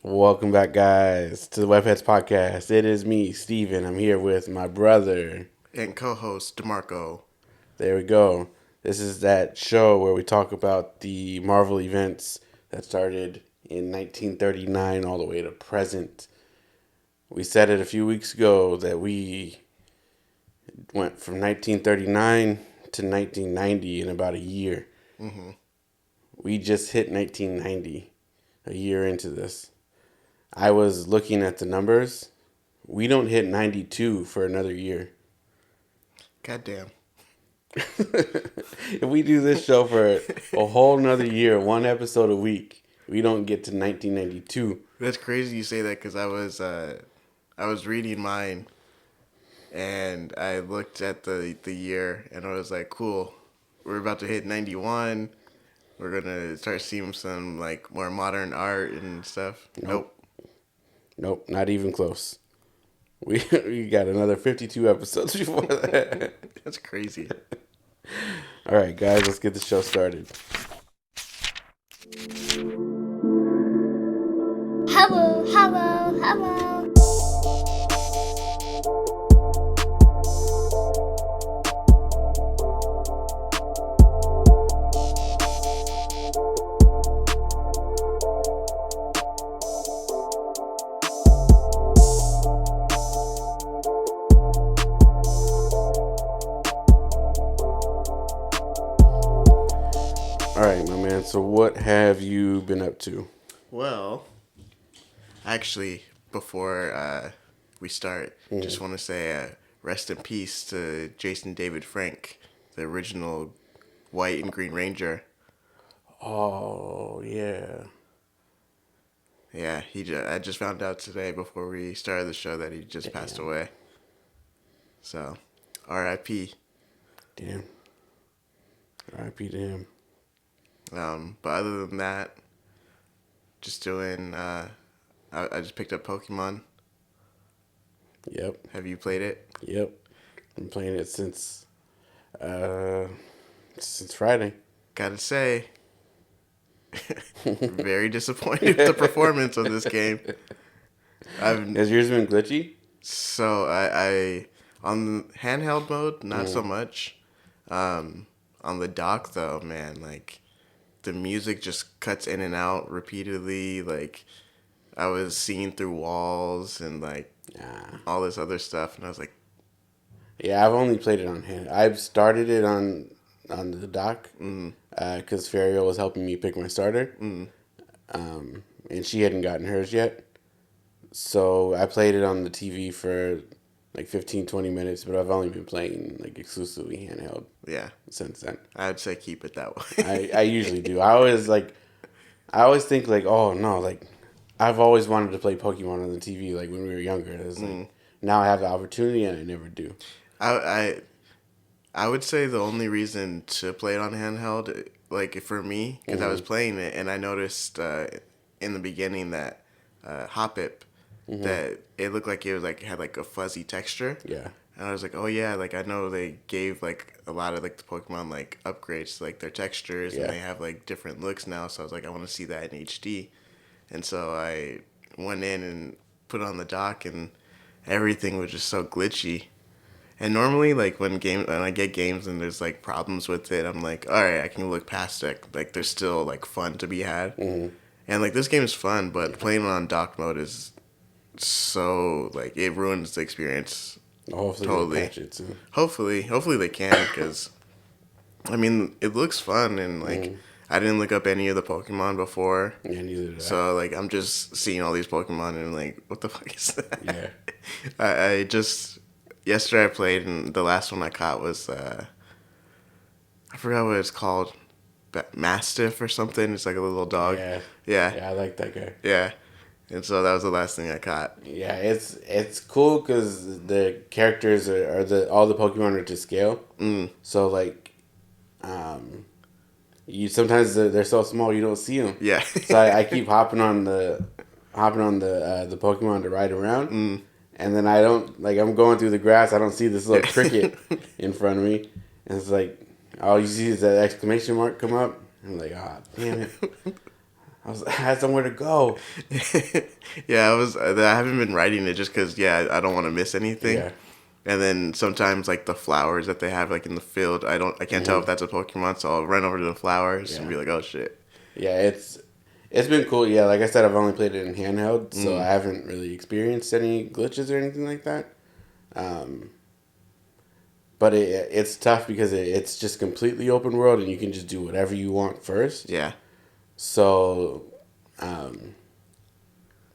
Welcome back, guys, to the Webheads Podcast. It is me, Steven. I'm here with my brother. And co-host DeMarco. There we go. This is that show where we talk about the Marvel events that started in 1939 all the way to present. We said it a few weeks ago that we went from 1939 to 1990 in about a year. Mm-hmm. We just hit 1990 a year into this. I was looking at the numbers. We don't hit 92 for another year. Goddamn. If we do this show for a whole nother year, one episode a week, we don't get to 1992. That's crazy you say that because I was reading mine and I looked at the year and I was like, cool, we're about to hit 91. We're going to start seeing some like more modern art and stuff. Nope, not even close. We got another 52 episodes before that. That's crazy. All right, guys, let's get the show started. Hello. All right, my man. So what have you been up to? Well, actually, before we start, just want to say rest in peace to Jason David Frank, the original White and Green Ranger. Oh, yeah. Yeah, I just found out today before we started the show that he just passed away. So, R.I.P. Damn. R.I.P. to him. But other than that, just doing. I just picked up Pokemon. Yep. Have you played it? Yep. Been playing it since Friday. Gotta say, very disappointed with the performance of this game. Has yours been glitchy? So I on handheld mode, not so much. On the dock though, man, like the music just cuts in and out repeatedly. Like I was seeing through walls and like all this other stuff, and I was like, yeah, I've only played it on hand. I've started it on the dock because Fariel was helping me pick my starter, and she hadn't gotten hers yet. So I played it on the TV for like 15, 20 minutes, but I've only been playing like exclusively handheld. Yeah. Since then, I'd say keep it that way. I usually do. I always think like, oh no, like I've always wanted to play Pokemon on the TV. Like when we were younger, it was like now I have the opportunity and I never do. I would say the only reason to play it on handheld, like for me, because I was playing it and I noticed in the beginning that Hoppip, that it looked like it was like had like a fuzzy texture. Yeah. And I was like, oh yeah, like I know they gave like a lot of like the Pokemon like upgrades to like their textures and they have like different looks now. So I was like, I want to see that in HD. And so I went in and put it on the dock and everything was just so glitchy. And normally, like when I get games and there's like problems with it, I'm like, all right, I can look past it. Like there's still like fun to be had. And like this game is fun, but playing it on dock mode is so like it ruins the experience. Hopefully Totally. they patch it too. Hopefully they can, because I mean it looks fun and like I didn't look up any of the Pokemon before. Yeah, neither did I. So like I'm just seeing all these Pokemon and I'm like, what the fuck is that? Yeah. I just yesterday I played and the last one I caught was I forgot what it's called, Mastiff or something. It's like a little dog. Yeah, I like that guy. Yeah. And so that was the last thing I caught. Yeah, it's cool because the characters are all the Pokemon are to scale. So like, you sometimes they're so small you don't see them. Yeah. So I keep hopping on the Pokemon to ride around, and then I don't like I'm going through the grass. I don't see this little cricket in front of me, and it's like all you see is that exclamation mark come up. I'm like, ah, damn it. I had somewhere to go. Yeah, I haven't been writing it just because I don't want to miss anything. Yeah. And then sometimes like the flowers that they have like in the field, I can't tell if that's a Pokemon, so I'll run over to the flowers and Yeah. be like, oh shit. Yeah, it's been cool. Yeah, like I said, I've only played it in handheld, so I Mm. haven't really experienced any glitches or anything like that. Um, but it's tough because it's just completely open world, and you can just do whatever you want first. Yeah. So, um,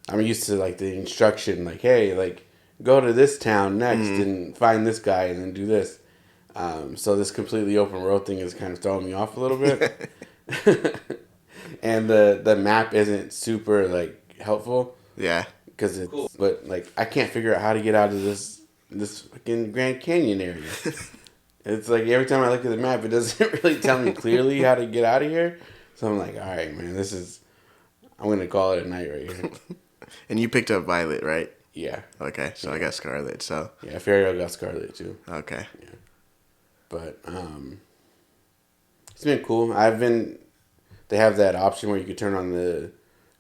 I'm used to like the instruction, like, hey, like go to this town next Mm. and find this guy, and then do this. So this completely open world thing is kind of throwing me off a little bit. And the map isn't super like helpful Yeah. because it's cool. But like I can't figure out how to get out of this fucking Grand Canyon area. It's like every time I look at the map, it doesn't really tell me clearly how to get out of here. So I'm like, all right, man, I'm gonna call it a night right here. And you picked up Violet, right? Yeah. Okay, so I got Scarlet. So Yeah, Fairyl got Scarlet too. okay. Yeah. But it's been cool. They have that option where you could turn on the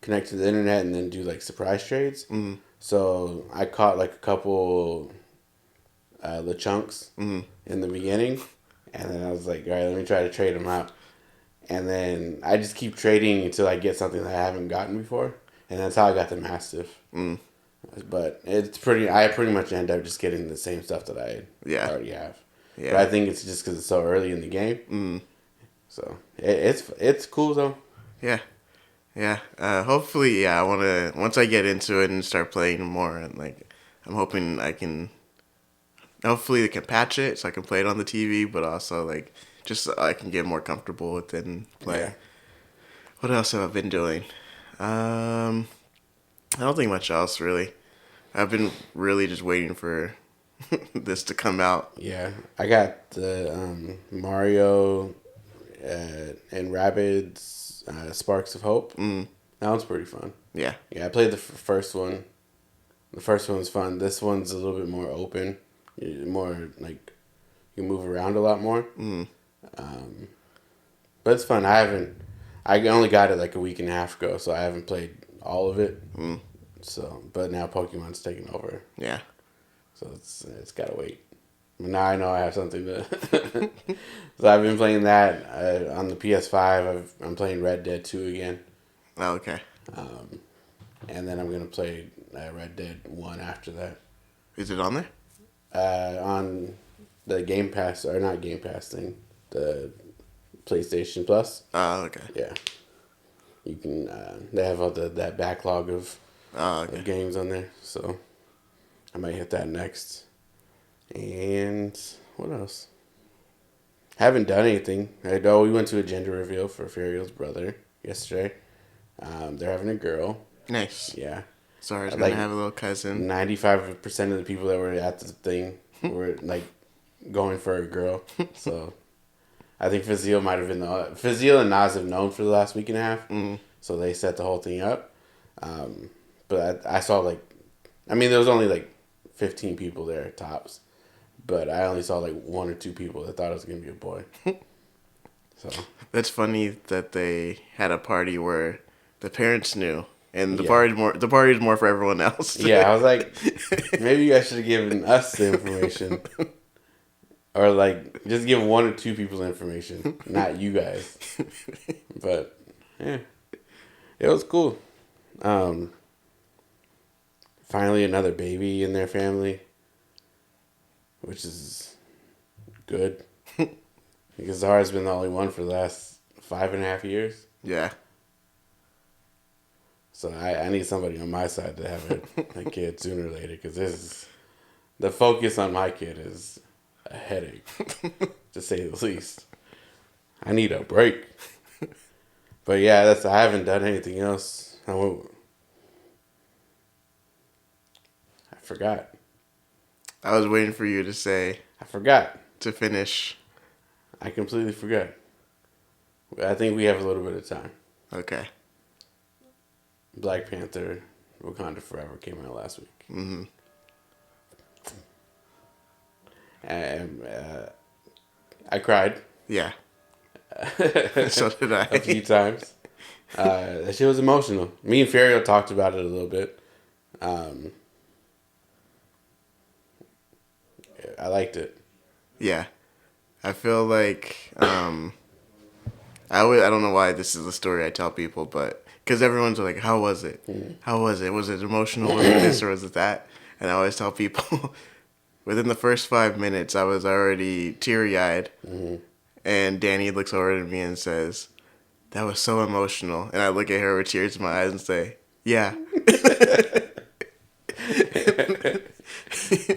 connect to the internet and then do like surprise trades. Mm-hmm. So I caught like a couple LeChunks in the beginning, and then I was like, all right, let me try to trade them out. And then I just keep trading until I get something that I haven't gotten before, and that's how I got the Mastiff. Mm. But I pretty much end up just getting the same stuff that I already have. Yeah. But I think it's just because it's so early in the game. Mm. So it's cool though. Yeah. Yeah. Hopefully, I want to, once I get into it and start playing more, and like, I'm hoping hopefully they can patch it so I can play it on the TV, but also like, just so I can get more comfortable with it and play. Yeah. What else have I been doing? I don't think much else really. I've been really just waiting for this to come out. Yeah, I got the Mario and Rabbids Sparks of Hope. Mm. That one's pretty fun. Yeah. Yeah, I played the first one. The first one was fun. This one's a little bit more open, more like you move around a lot more. Mm. But it's fun. I only got it like a week and a half ago, so I haven't played all of it. Mm. So, but now Pokemon's taking over. Yeah. So it's gotta wait. But now I know I have something to. So I've been playing that on the PS5. I'm playing Red Dead 2 again. Oh, okay. And then I'm gonna play Red Dead 1 after that. Is it on there? On the Game Pass, or not Game Pass thing, the PlayStation Plus. Oh, okay. Yeah, you can. They have all that backlog of games on there, so I might hit that next. And what else? Haven't done anything. I know we went to a gender reveal for Furiel's brother yesterday. They're having a girl. Nice. Yeah. Sorry, I was gonna have a little cousin. 95% of the people that were at the thing were like going for a girl. So I think Fazil might have been Fazil and Nas have known for the last week and a half. Mm-hmm. So they set the whole thing up. But I saw there was only like 15 people there tops. But I only saw like one or two people that thought it was gonna be a boy. So That's funny that they had a party where the parents knew, and the party's more for everyone else. yeah, I was like, maybe you guys should have given us the information, or like just give one or two people the information, not you guys. But yeah, it was cool. Finally, another baby in their family, which is good because Zara's been the only one for the last 5.5 years. Yeah. So I need somebody on my side to have a kid sooner or later because the focus on my kid is a headache, to say the least. I need a break. But yeah, I haven't done anything else. I forgot. I was waiting for you to say I forgot. to finish. I completely forgot. I think we have a little bit of time. Okay. Black Panther, Wakanda Forever came out last week. Mm-hmm. And I cried. Yeah. So did I. A few times. That shit was emotional. Me and Ferio talked about it a little bit. I liked it. Yeah, I feel like I don't know why this is the story I tell people, but because everyone's like, "How was it? How was it? Was it emotional? Was it this or was it that?" And I always tell people, within the first 5 minutes, I was already teary eyed, and Danny looks over at me and says, "That was so emotional," and I look at her with tears in my eyes and say, "Yeah."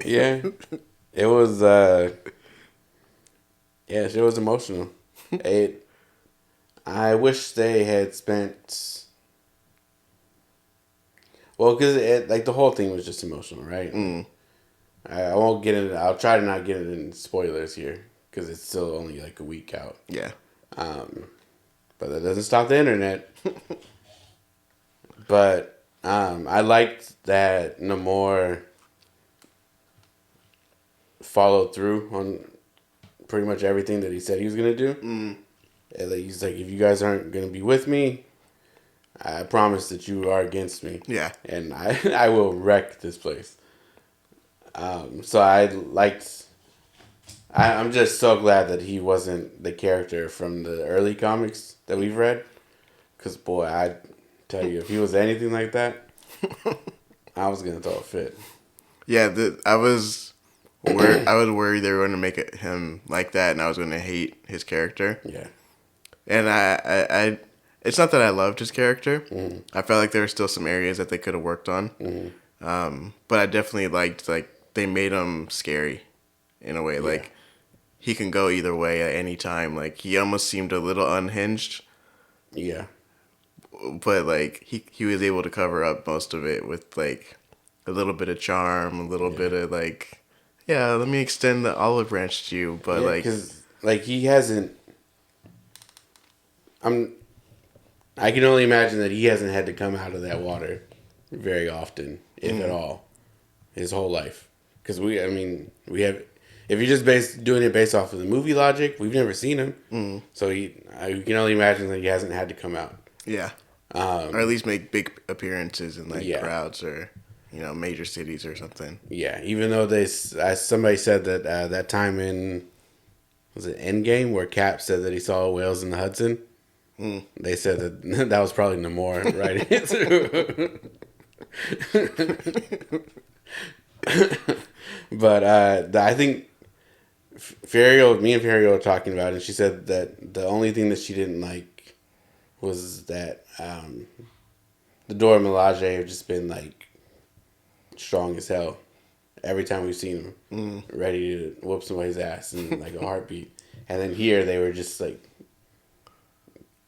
Yeah, it was. Yeah, it was emotional. I wish they had spent. Well, because like the whole thing was just emotional, right? I won't get into. I'll try to not get into spoilers here because it's still only like a week out. Yeah. But that doesn't stop the internet. But I liked that Namor followed through on pretty much everything that he said he was gonna do. And he's like, if you guys aren't gonna be with me, I promise that you are against me. Yeah. And I will wreck this place. So I liked. I'm just so glad that he wasn't the character from the early comics that we've read. Because, boy, I tell you, if he was anything like that, I was going to throw a fit. Yeah, I was worried they were going to make him like that, and I was going to hate his character. Yeah. And it's not that I loved his character. I felt like there were still some areas that they could have worked on. But I definitely liked, like, they made him scary in a way. Yeah. Like, he can go either way at any time. Like, he almost seemed a little unhinged. Yeah. But, like, he was able to cover up most of it with, like, a little bit of charm, a little bit of, like, yeah, let me extend the olive branch to you. But, like, because, like, he hasn't. I can only imagine that he hasn't had to come out of that water very often, if at all, his whole life. Because we have. If you're just doing it based off of the movie logic, we've never seen him. So you can only imagine that he hasn't had to come out. yeah. Or at least make big appearances in, like, crowds or, major cities or something. Yeah, even though somebody said that that time in, was it Endgame, where Cap said that he saw whales in the Hudson? They said that that was probably Namor right through. But I think me and Fariel were talking about it, and she said that the only thing that she didn't like was that the Dora Milaje have just been like strong as hell every time we've seen them, ready to whoop somebody's ass in like a heartbeat. And then here they were just like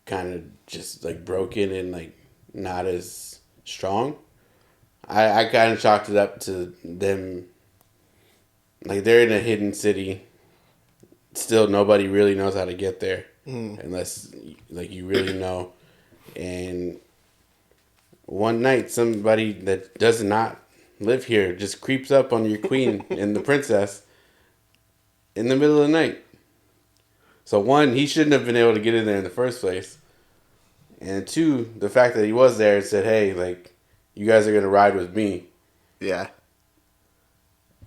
kind of just like broken and like not as strong. I kind of chalked it up to them. Like they're in a hidden city. Still, nobody really knows how to get there unless like you really know. And one night, somebody that does not live here just creeps up on your queen and the princess in the middle of the night. So one, he shouldn't have been able to get in there in the first place. And two, the fact that he was there and said, hey, like, you guys are going to ride with me. Yeah.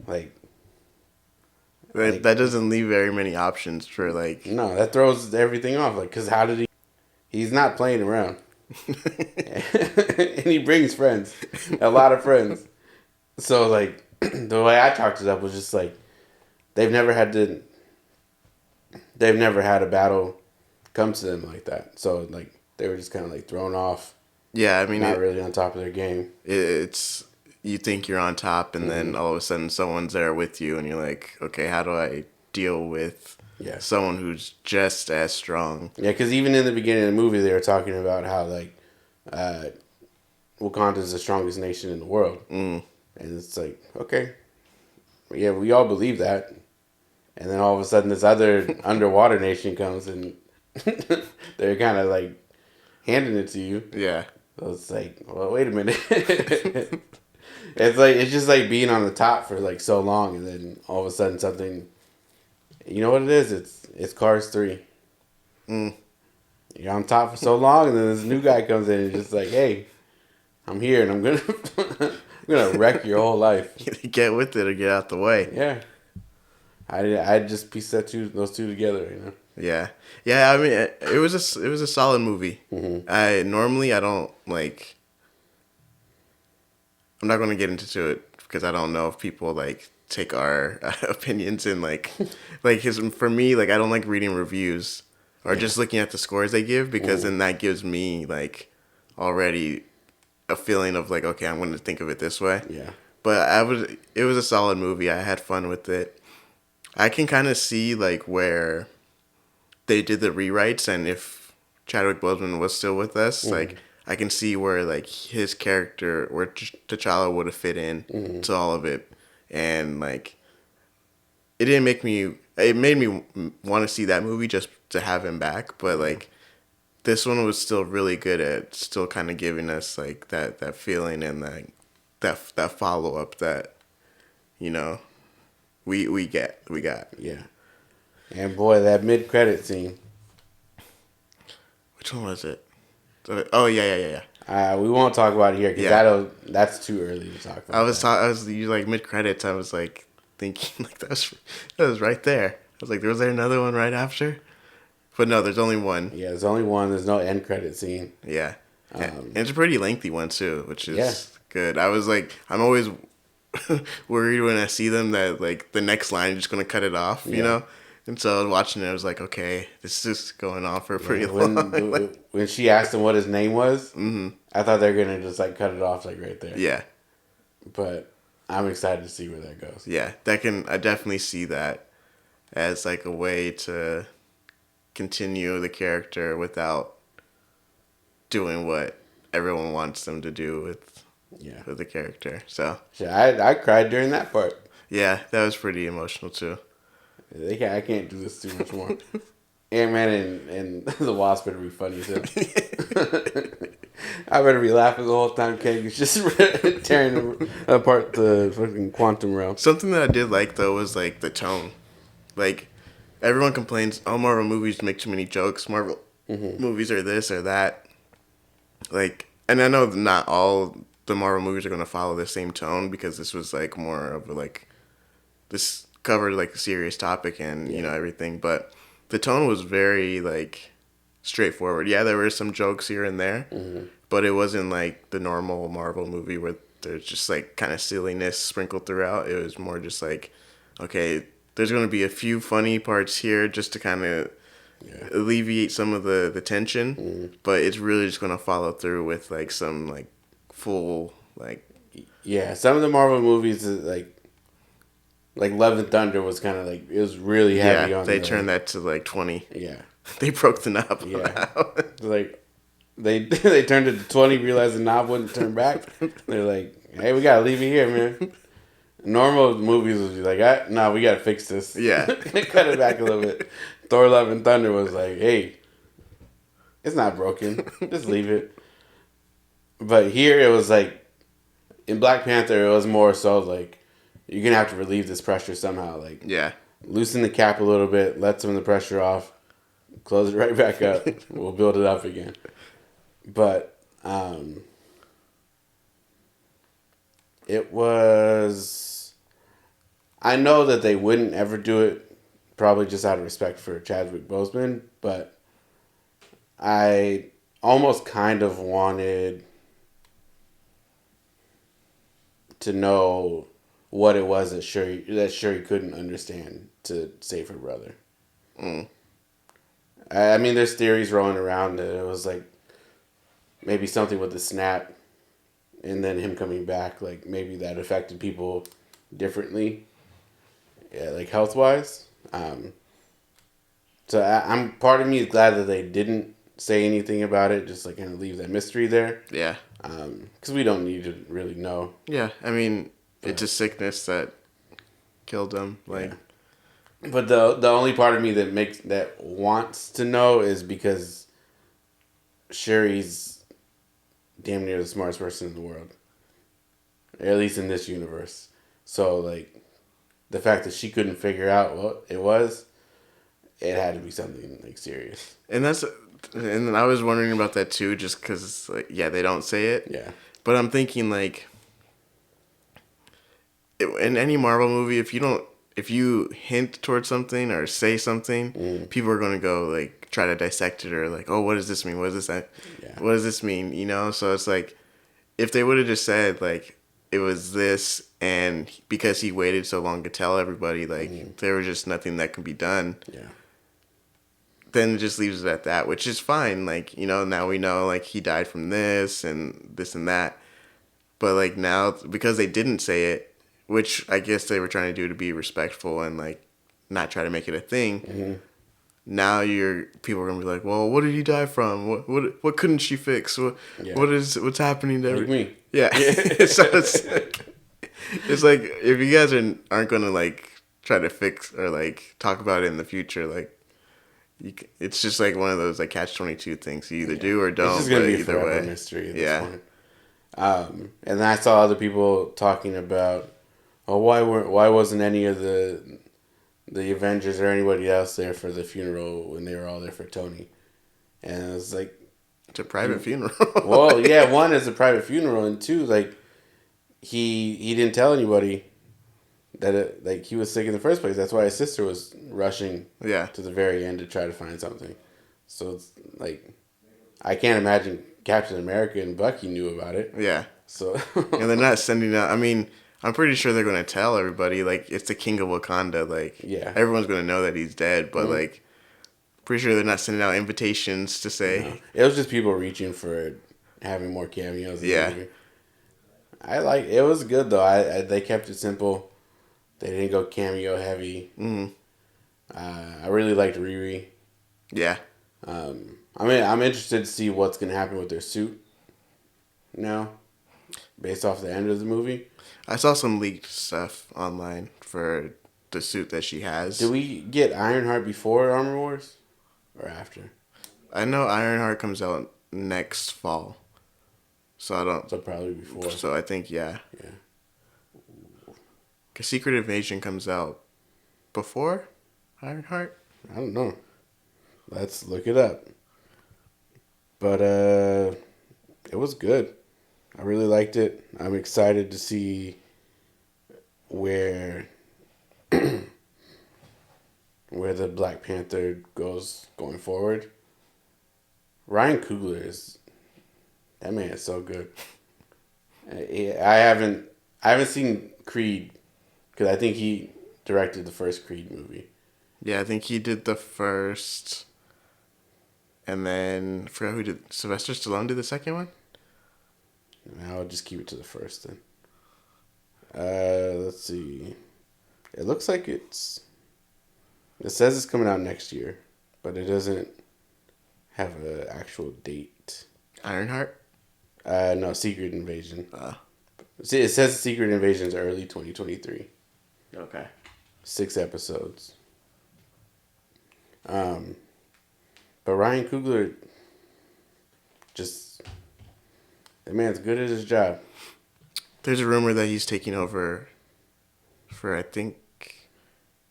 Like, that doesn't leave very many options for, like... No, that throws everything off. Like, because how did he... He's not playing around. And he brings friends. A lot of friends. So, like, the way I talked it up was just, like, they've never had a battle come to them like that. So, like, they were just kind of, like, thrown off. Yeah, I mean... Not really on top of their game. It's... You think you're on top, and then all of a sudden someone's there with you, and you're like, okay, how do I deal with someone who's just as strong? Yeah, because even in the beginning of the movie, they were talking about how, like, Wakanda is the strongest nation in the world. And it's like, okay. Yeah, we all believe that. And then all of a sudden this other underwater nation comes and they're kind of, like, handing it to you. Yeah. So it's like, well, wait a minute. It's just like being on the top for like so long, and then all of a sudden something. You know what it is? It's Cars 3. you're on top for so long, and then this new guy comes in and just like, hey, I'm here, and I'm gonna I'm gonna wreck your whole life. Get with it or get out the way. Yeah, I just pieced those two together, Yeah, yeah. I mean, it was a solid movie. Mm-hmm. I don't like. I'm not going to get into it because I don't know if people like take our opinions and like his. For me, like I don't like reading reviews or just looking at the scores they give because then that gives me like already a feeling of like, okay, I'm going to think of it this way. Yeah. But it was a solid movie. I had fun with it. I can kind of see like where they did the rewrites, and if Chadwick Boseman was still with us, like I can see where like his character, where T'Challa would have fit in to all of it, and like it didn't make me. It made me want to see that movie just to have him back, but like this one was still really good at still kind of giving us like that feeling and that follow up that you know we got. Yeah. And boy, that mid credit scene. Which one was it? Oh yeah. We won't talk about it here because that's too early to talk about. I was you like mid credits. I was like thinking like that was right there. I was like, was there another one right after? But no, there's only one. Yeah, there's only one. There's no end credit scene. Yeah, and it's a pretty lengthy one too, which is good. I was like, I'm always worried when I see them that like the next line is just gonna cut it off, you know. And so watching it, I was like, okay, this is going on for a pretty long. When she asked him what his name was, I thought they were gonna just like cut it off like right there. Yeah, but I'm excited to see where that goes. Yeah, I definitely see that as like a way to continue the character without doing what everyone wants them to do with the character. So I cried during that part. Yeah, that was pretty emotional too. I can't do this too much more. Ant-Man and the Wasp better be funny too. I better be laughing the whole time Kang is just tearing apart the fucking quantum realm. Something that I did like though was like the tone. Like everyone complains, oh, Marvel movies make too many jokes. Marvel movies are this or that. Like, and I know not all the Marvel movies are going to follow the same tone because this was like more of a, like this covered like a serious topic and you know everything, but the tone was very like straightforward. Yeah, there were some jokes here and there, but it wasn't like the normal Marvel movie where there's just like kind of silliness sprinkled throughout. It was more just like, okay, there's going to be a few funny parts here just to kind of alleviate some of the tension, but it's really just going to follow through with like some like full like some of the Marvel movies like Love and Thunder was kind of like it was really heavy on. They turned that to like 20. Yeah, they broke the knob. Yeah, like they turned it to 20, realized the knob wouldn't turn back. They're like, hey, we gotta leave it here, man. Normal movies would be like, no, we gotta fix this. Yeah, cut it back a little bit. Thor: Love and Thunder was like, hey, it's not broken, just leave it. But here it was like, in Black Panther, it was more so like, you're gonna have to relieve this pressure somehow. Like, loosen the cap a little bit, let some of the pressure off, close it right back up. We'll build it up again. But it was. I know that they wouldn't ever do it, probably just out of respect for Chadwick Boseman. But I almost kind of wanted to know what it was that Shuri couldn't understand to save her brother. I mean, there's theories rolling around that it was like maybe something with the snap and then him coming back, like maybe that affected people differently, like health-wise. So I'm part of me is glad that they didn't say anything about it, just like kind of leave that mystery there. Yeah. Because we don't need to really know. Yeah, I mean, it's a sickness that killed him. Like, but the only part of me that wants to know is because Shuri's damn near the smartest person in the world, at least in this universe. So like, the fact that she couldn't figure out what it was, it had to be something like serious. And And I was wondering about that too, just because, like, yeah, they don't say it. Yeah. But I'm thinking, like, in any Marvel movie, if you hint towards something or say something, people are gonna go like try to dissect it or like, oh, what does this mean? What does this? Yeah. What does this mean? You know, so it's like, if they would have just said like it was this, and because he waited so long to tell everybody, like there was just nothing that can be done. Yeah. Then it just leaves it at that, which is fine. Like, you know, now we know like he died from this and that. But like now, because they didn't say it, which I guess they were trying to do to be respectful and like not try to make it a thing. Now people are gonna be like, well, what did he die from? What couldn't she fix? What's happening to Like me. Yeah. So it's like if you guys aren't gonna like try to fix or like talk about it in the future, like it's just like one of those like catch-22 things. You either do or don't. It's just gonna be a either forever way. mystery at this point. And I saw other people talking about, oh, why wasn't any of the Avengers or anybody else there for the funeral when they were all there for Tony? And it was like, it's a private funeral. Well, yeah, one is a private funeral, and two, like he didn't tell anybody that like he was sick in the first place. That's why his sister was rushing to the very end to try to find something. So it's like, I can't imagine Captain America and Bucky knew about it. Yeah. So and they're not sending out. I mean, I'm pretty sure they're going to tell everybody. Like, it's the King of Wakanda. Like, everyone's going to know that he's dead. But like, pretty sure they're not sending out invitations to say. No. It was just people reaching for having more cameos. In the movie. It was good though. They kept it simple. They didn't go cameo heavy. I really liked Riri. Yeah. I'm interested to see what's gonna happen with their suit now, based off the end of the movie. I saw some leaked stuff online for the suit that she has. Do we get Ironheart before Armor Wars or after? I know Ironheart comes out next fall, so I don't. So probably before. So I think yeah. Cause Secret Invasion comes out before Ironheart. I don't know. Let's look it up. But it was good. I really liked it. I'm excited to see where the Black Panther goes going forward. Ryan Coogler that man is so good. I haven't seen Creed because I think he directed the first Creed movie. Yeah, I think he did the first. And then, I forgot who did. Sylvester Stallone did the second one? I'll just keep it to the first then. Let's see. It looks like it says it's coming out next year, but it doesn't have an actual date. Ironheart? No, Secret Invasion. See, it says Secret Invasion is early 2023. Okay. 6 episodes. But Ryan Coogler, that man's good at his job. There's a rumor that he's taking over for, I think,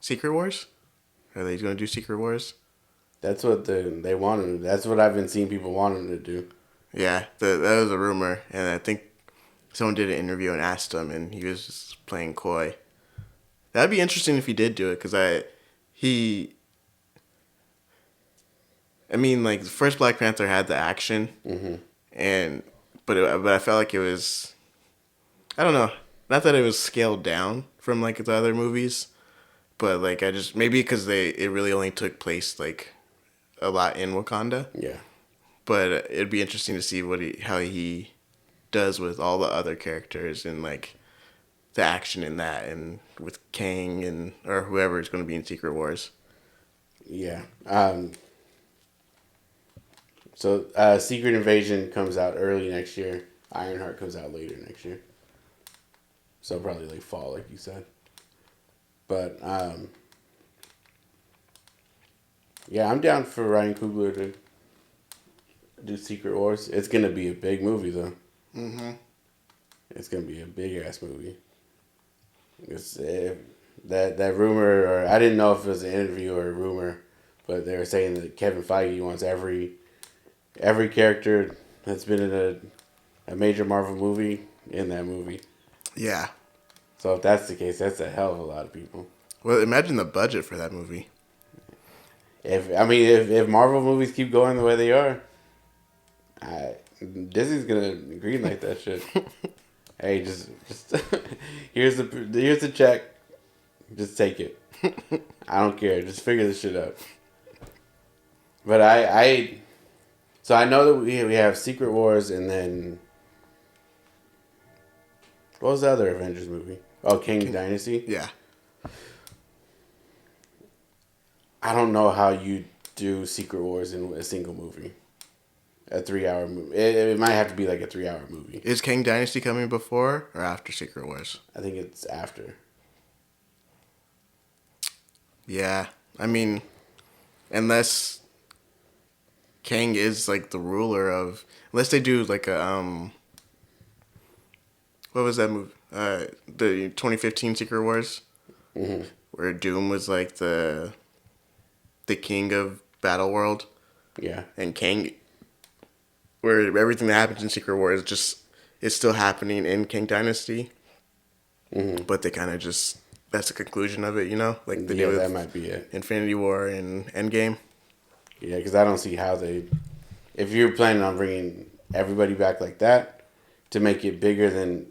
Secret Wars? Are they going to do Secret Wars? That's what they want him to do. That's what I've been seeing people want him to do. Yeah, that was a rumor. And I think someone did an interview and asked him, and he was just playing coy. That'd be interesting if he did do it, because I mean, like, the first Black Panther had the action, but I felt like it was, I don't know, not that it was scaled down from, like, the other movies, but, like, maybe because it really only took place, like, a lot in Wakanda. Yeah. But it'd be interesting to see how he does with all the other characters and, like, the action in that, and with Kang or whoever is going to be in Secret Wars. Yeah. So Secret Invasion comes out early next year. Ironheart comes out later next year. So probably like fall, like you said. But yeah, I'm down for Ryan Coogler to do Secret Wars. It's gonna be a big movie though. It's gonna be a big ass movie. That rumor, or I didn't know if it was an interview or a rumor, but they were saying that Kevin Feige wants every every character that's been in a major Marvel movie in that movie. Yeah. So if that's the case, that's a hell of a lot of people. Well, imagine the budget for that movie. If Marvel movies keep going the way they are, Disney's gonna greenlight that shit. Hey, just here's the check. Just take it. I don't care. Just figure this shit out. But so I know that we have Secret Wars, and then what was the other Avengers movie? Oh, King Dynasty. Yeah. I don't know how you do Secret Wars in a single movie. A 3-hour movie. It might have to be like a 3-hour movie. Is King Dynasty coming before or after Secret Wars? I think it's after. Yeah. I mean, unless Kang is like the ruler of, unless they do like a what was that movie? The 2015 Secret Wars, where Doom was like the king of Battle World. Yeah. And Kang, where everything that happens in Secret Wars is still happening in King Dynasty. But they kind of just, that's the conclusion of it, you know? Like they do with that might be it. Infinity War and Endgame. Yeah, because I don't see how if you're planning on bringing everybody back like that to make it bigger than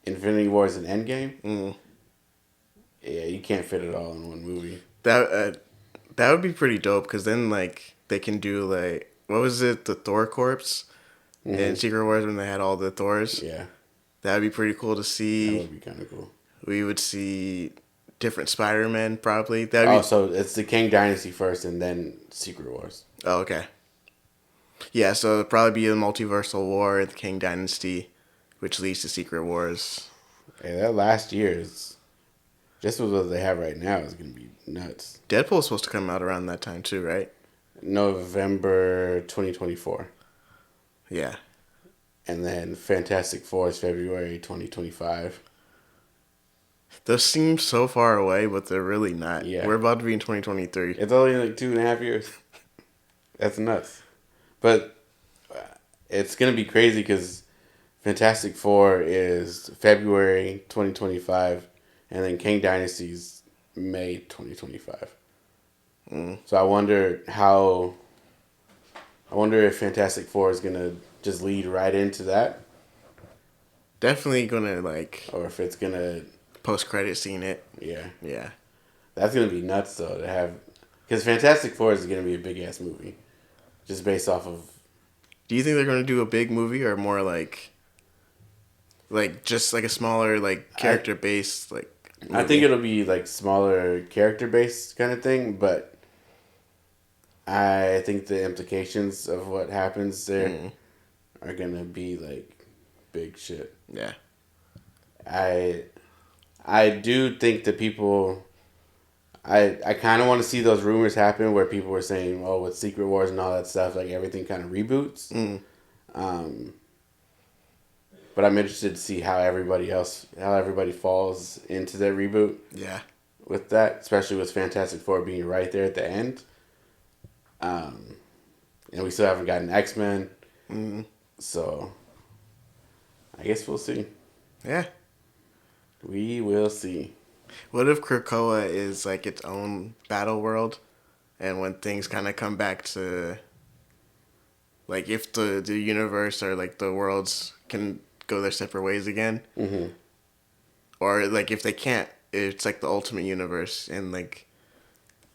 Infinity Wars and Endgame, yeah, you can't fit it all in one movie. That would be pretty dope, because then like they can do like, what was it, the Thor corpse in Secret Wars when they had all the Thors? Yeah. That would be pretty cool to see. That would be kind of cool. We would see different Spider-Man probably. So it's the King Dynasty first and then Secret Wars. Oh, okay. Yeah, so it'll probably be a multiversal war, the King Dynasty, which leads to Secret Wars. Hey, that last year is just with what they have right now is gonna be nuts. Deadpool's supposed to come out around that time too, right? November 2024. Yeah. And then Fantastic Four is February 2025. Those seem so far away, but they're really not. Yeah. We're about to be in 2023. It's only like 2.5 years. That's nuts. But it's going to be crazy because Fantastic Four is February 2025, and then King Dynasty's May 2025. So I wonder if Fantastic Four is going to just lead right into that. Definitely gonna like, or if it's going to post-credit scene it. Yeah. Yeah. That's going to be nuts, though, to have... Because Fantastic Four is going to be a big-ass movie. Just based off of... Do you think they're going to do a big movie or more like just like a smaller, like, character-based, like... movie? I think it'll be, like, smaller character-based kind of thing, but I think the implications of what happens there are going to be, like, big shit. Yeah. I do think that people... I kind of want to see those rumors happen where people were saying, oh, with Secret Wars and all that stuff, like, everything kind of reboots. But I'm interested to see how everybody falls into that reboot. Yeah. With that, especially with Fantastic Four being right there at the end. And we still haven't gotten X-Men. So, I guess we'll see. Yeah. We will see. What if Krakoa is like its own battle world, and when things kind of come back to, like, if the universe or like the worlds can go their separate ways again, or like if they can't, it's like the ultimate universe and like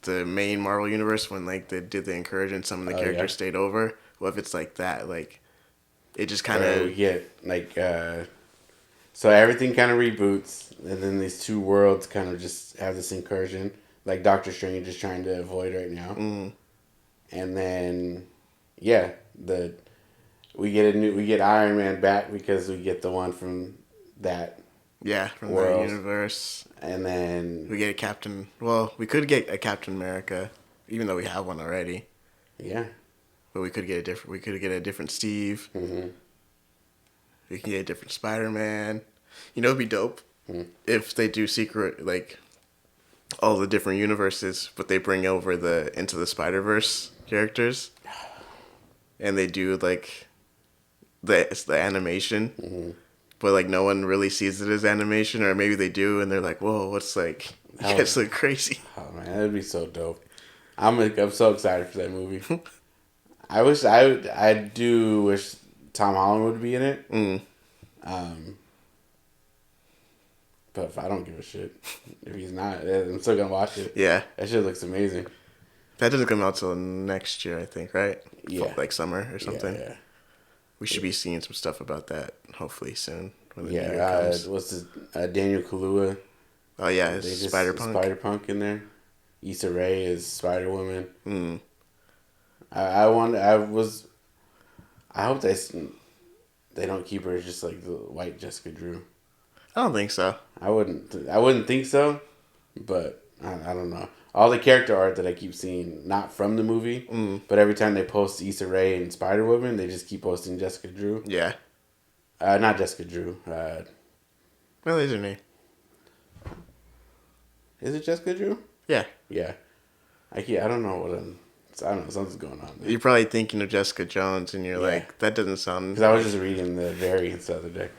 the main Marvel universe when like they did the incursion, some of the characters stayed over. What if it's like that? Like, it just kind of we get like. So everything kind of reboots, and then these two worlds kind of just have this incursion, like Doctor Strange is trying to avoid right now. And then, yeah, we get Iron Man back because we get the one from that. Yeah, from world. the universe. And then we get a Captain. Well, we could get a Captain America, even though we have one already. Yeah. But we could get a different. We could get a different Steve. We can get a different Spider-Man. You know, it'd be dope if they do secret, like, all the different universes, but they bring over Into the Spider-Verse characters. and they do like the animation, but like no one really sees it as animation, or maybe they do, and they're like, "Whoa, what's like?" You guys look crazy. Oh man, that'd be so dope. I'm so excited for that movie. I do wish Tom Holland would be in it. But if I don't give a shit, if he's not, I'm still gonna watch it. Yeah, That shit looks amazing. that doesn't come out till next year, I think, right? Yeah, Like summer or something. Yeah. We should be seeing some stuff about that hopefully soon when the new Yeah, year comes. what's this? Daniel Kaluuya. Oh yeah, They it's just Spider-Punk. In there. Issa Rae is Spider Woman. Mm. I want. I was. I hope they don't keep her as just like the white Jessica Drew. I don't think so. I wouldn't think so, but I don't know. All the character art that I keep seeing, not from the movie, but every time they post Issa Rae and Spider Woman, they just keep posting Jessica Drew. Yeah. Not Jessica Drew. Well, is her name? Is it Jessica Drew? Yeah. Yeah. I don't know what I don't know. Something's going on there. You're probably thinking of Jessica Jones, and you're like, that doesn't sound. Because I was just reading the variants the other day.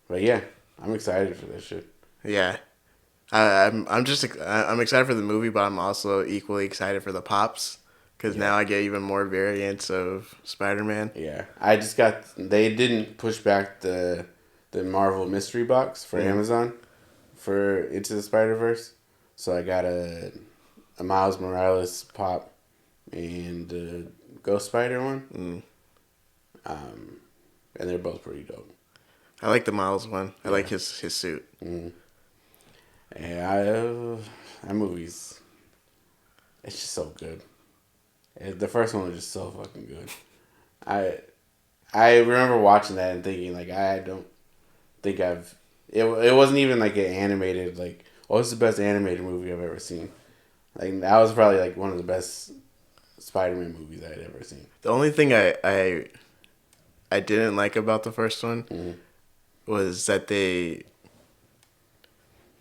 But yeah, I'm excited for this shit. Yeah. I'm excited for the movie, but I'm also equally excited for the pops because now I get even more variants of Spider-Man. Yeah, they didn't push back the Marvel mystery box for Amazon for Into the Spider-Verse, so I got a Miles Morales pop and a Ghost Spider one. And they're both pretty dope. I like the Miles one. I like his suit. Yeah, that movie's, it's just so good. The first one was just so fucking good. I remember watching that and thinking like I don't think it wasn't even like an animated like, oh, this is the best animated movie I've ever seen. Like that was probably like one of the best Spider-Man movies I'd ever seen. The only thing I didn't like about the first one was that they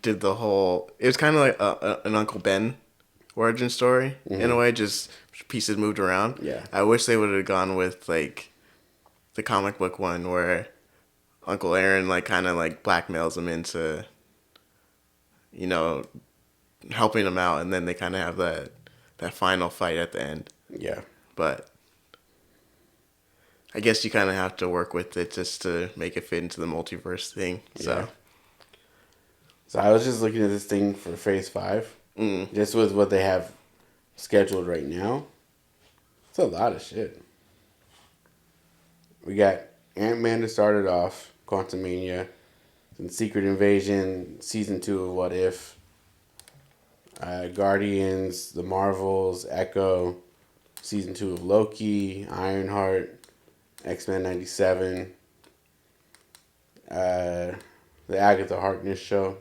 did the whole. It was kind of like an Uncle Ben origin story in a way, just pieces moved around. Yeah. I wish they would have gone with like the comic book one where Uncle Aaron like kind of like blackmails him into, helping him out, and then they kind of have that final fight at the end. Yeah. But I guess you kind of have to work with it just to make it fit into the multiverse thing. So, so I was just looking at this thing for Phase 5. Just with what they have scheduled right now. It's a lot of shit. We got Ant-Man to start it off, Quantumania, then Secret Invasion, Season 2 of What If, Guardians, The Marvels, Echo, Season 2 of Loki, Ironheart, X-Men 97, the Agatha Harkness show,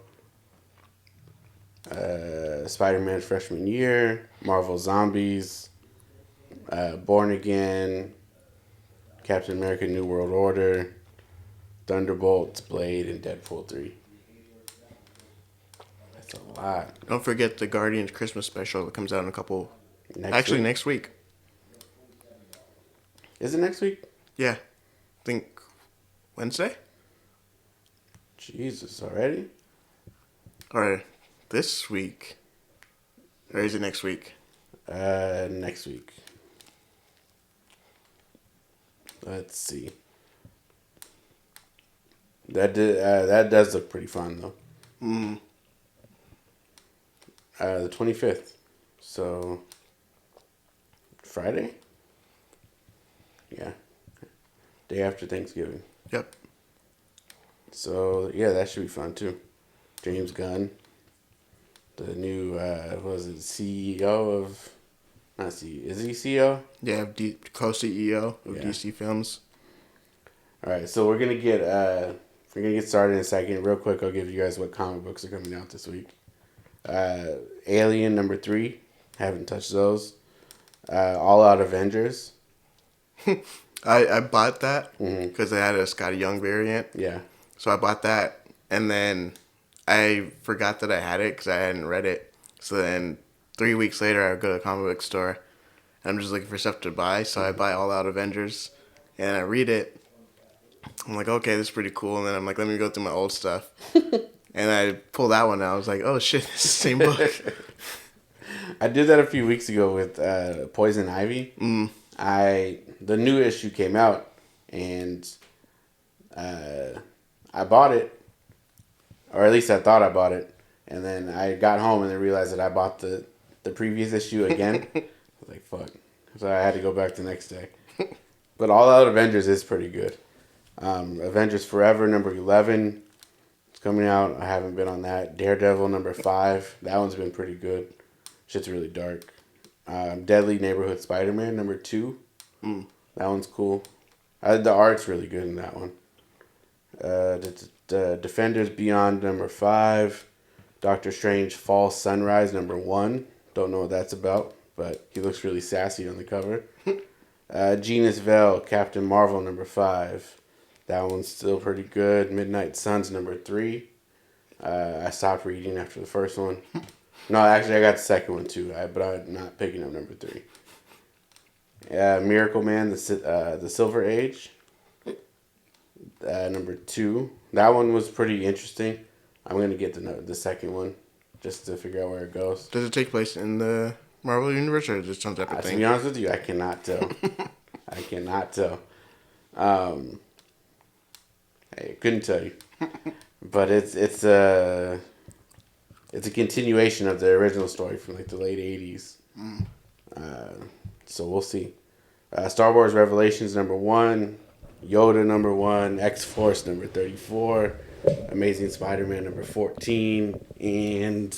Spider-Man Freshman Year, Marvel Zombies, Born Again, Captain America New World Order, Thunderbolts, Blade, and Deadpool 3. That's a lot. don't forget the Guardians Christmas special that comes out in a couple. Next week. Is it next week? Yeah, I think Wednesday. Jesus, already? Or this week. Or is it next week? Next week. Let's see. That does look pretty fun though. The 25th. So Friday? Yeah. Day after Thanksgiving. Yep. So yeah, that should be fun too. James Gunn, the new CEO of, not CEO, is he CEO? Yeah, co-CEO of DC Films. All right, so we're gonna get started in a second. Real quick, I'll give you guys what comic books are coming out this week. Alien #3, haven't touched those. All Out Avengers. I bought that because they had a Scotty Young variant. Yeah. So I bought that, and then I forgot that I had it because I hadn't read it. So then 3 weeks later, I would go to the comic book store, I'm just looking for stuff to buy, so I buy All Out Avengers, and I read it. I'm like, okay, this is pretty cool, and then I'm like, let me go through my old stuff, and I pull that one out. I was like, oh shit, it's the same book. I did that a few weeks ago with Poison Ivy. The new issue came out, and I bought it, or at least I thought I bought it, and then I got home and then realized that I bought the previous issue again. I was like, fuck. So I had to go back the next day. But All Out Avengers is pretty good. Avengers Forever number 11 is coming out. I haven't been on that. Daredevil number 5. That one's been pretty good. Shit's really dark. Deadly Neighborhood Spider-Man number 2. That one's cool. The art's really good in that one. The Defenders Beyond number 5. Doctor Strange Fall Sunrise number 1. Don't know what that's about, but he looks really sassy on the cover. Genus Vale Captain Marvel number 5. That one's still pretty good. Midnight Suns number 3. I stopped reading after the first one. No, actually I got the second one too, but I'm not picking up number 3. Miracle Man, the Silver Age, number 2. That one was pretty interesting. I'm gonna get the second one just to figure out where it goes. Does it take place in the Marvel Universe or just some separate thing? To be honest with you, I cannot tell. I cannot tell. I couldn't tell you, but it's a continuation of the original story from like the late '80s. So we'll see. Star Wars Revelations number 1, Yoda number 1, X-Force number 34, Amazing Spider-Man number 14, and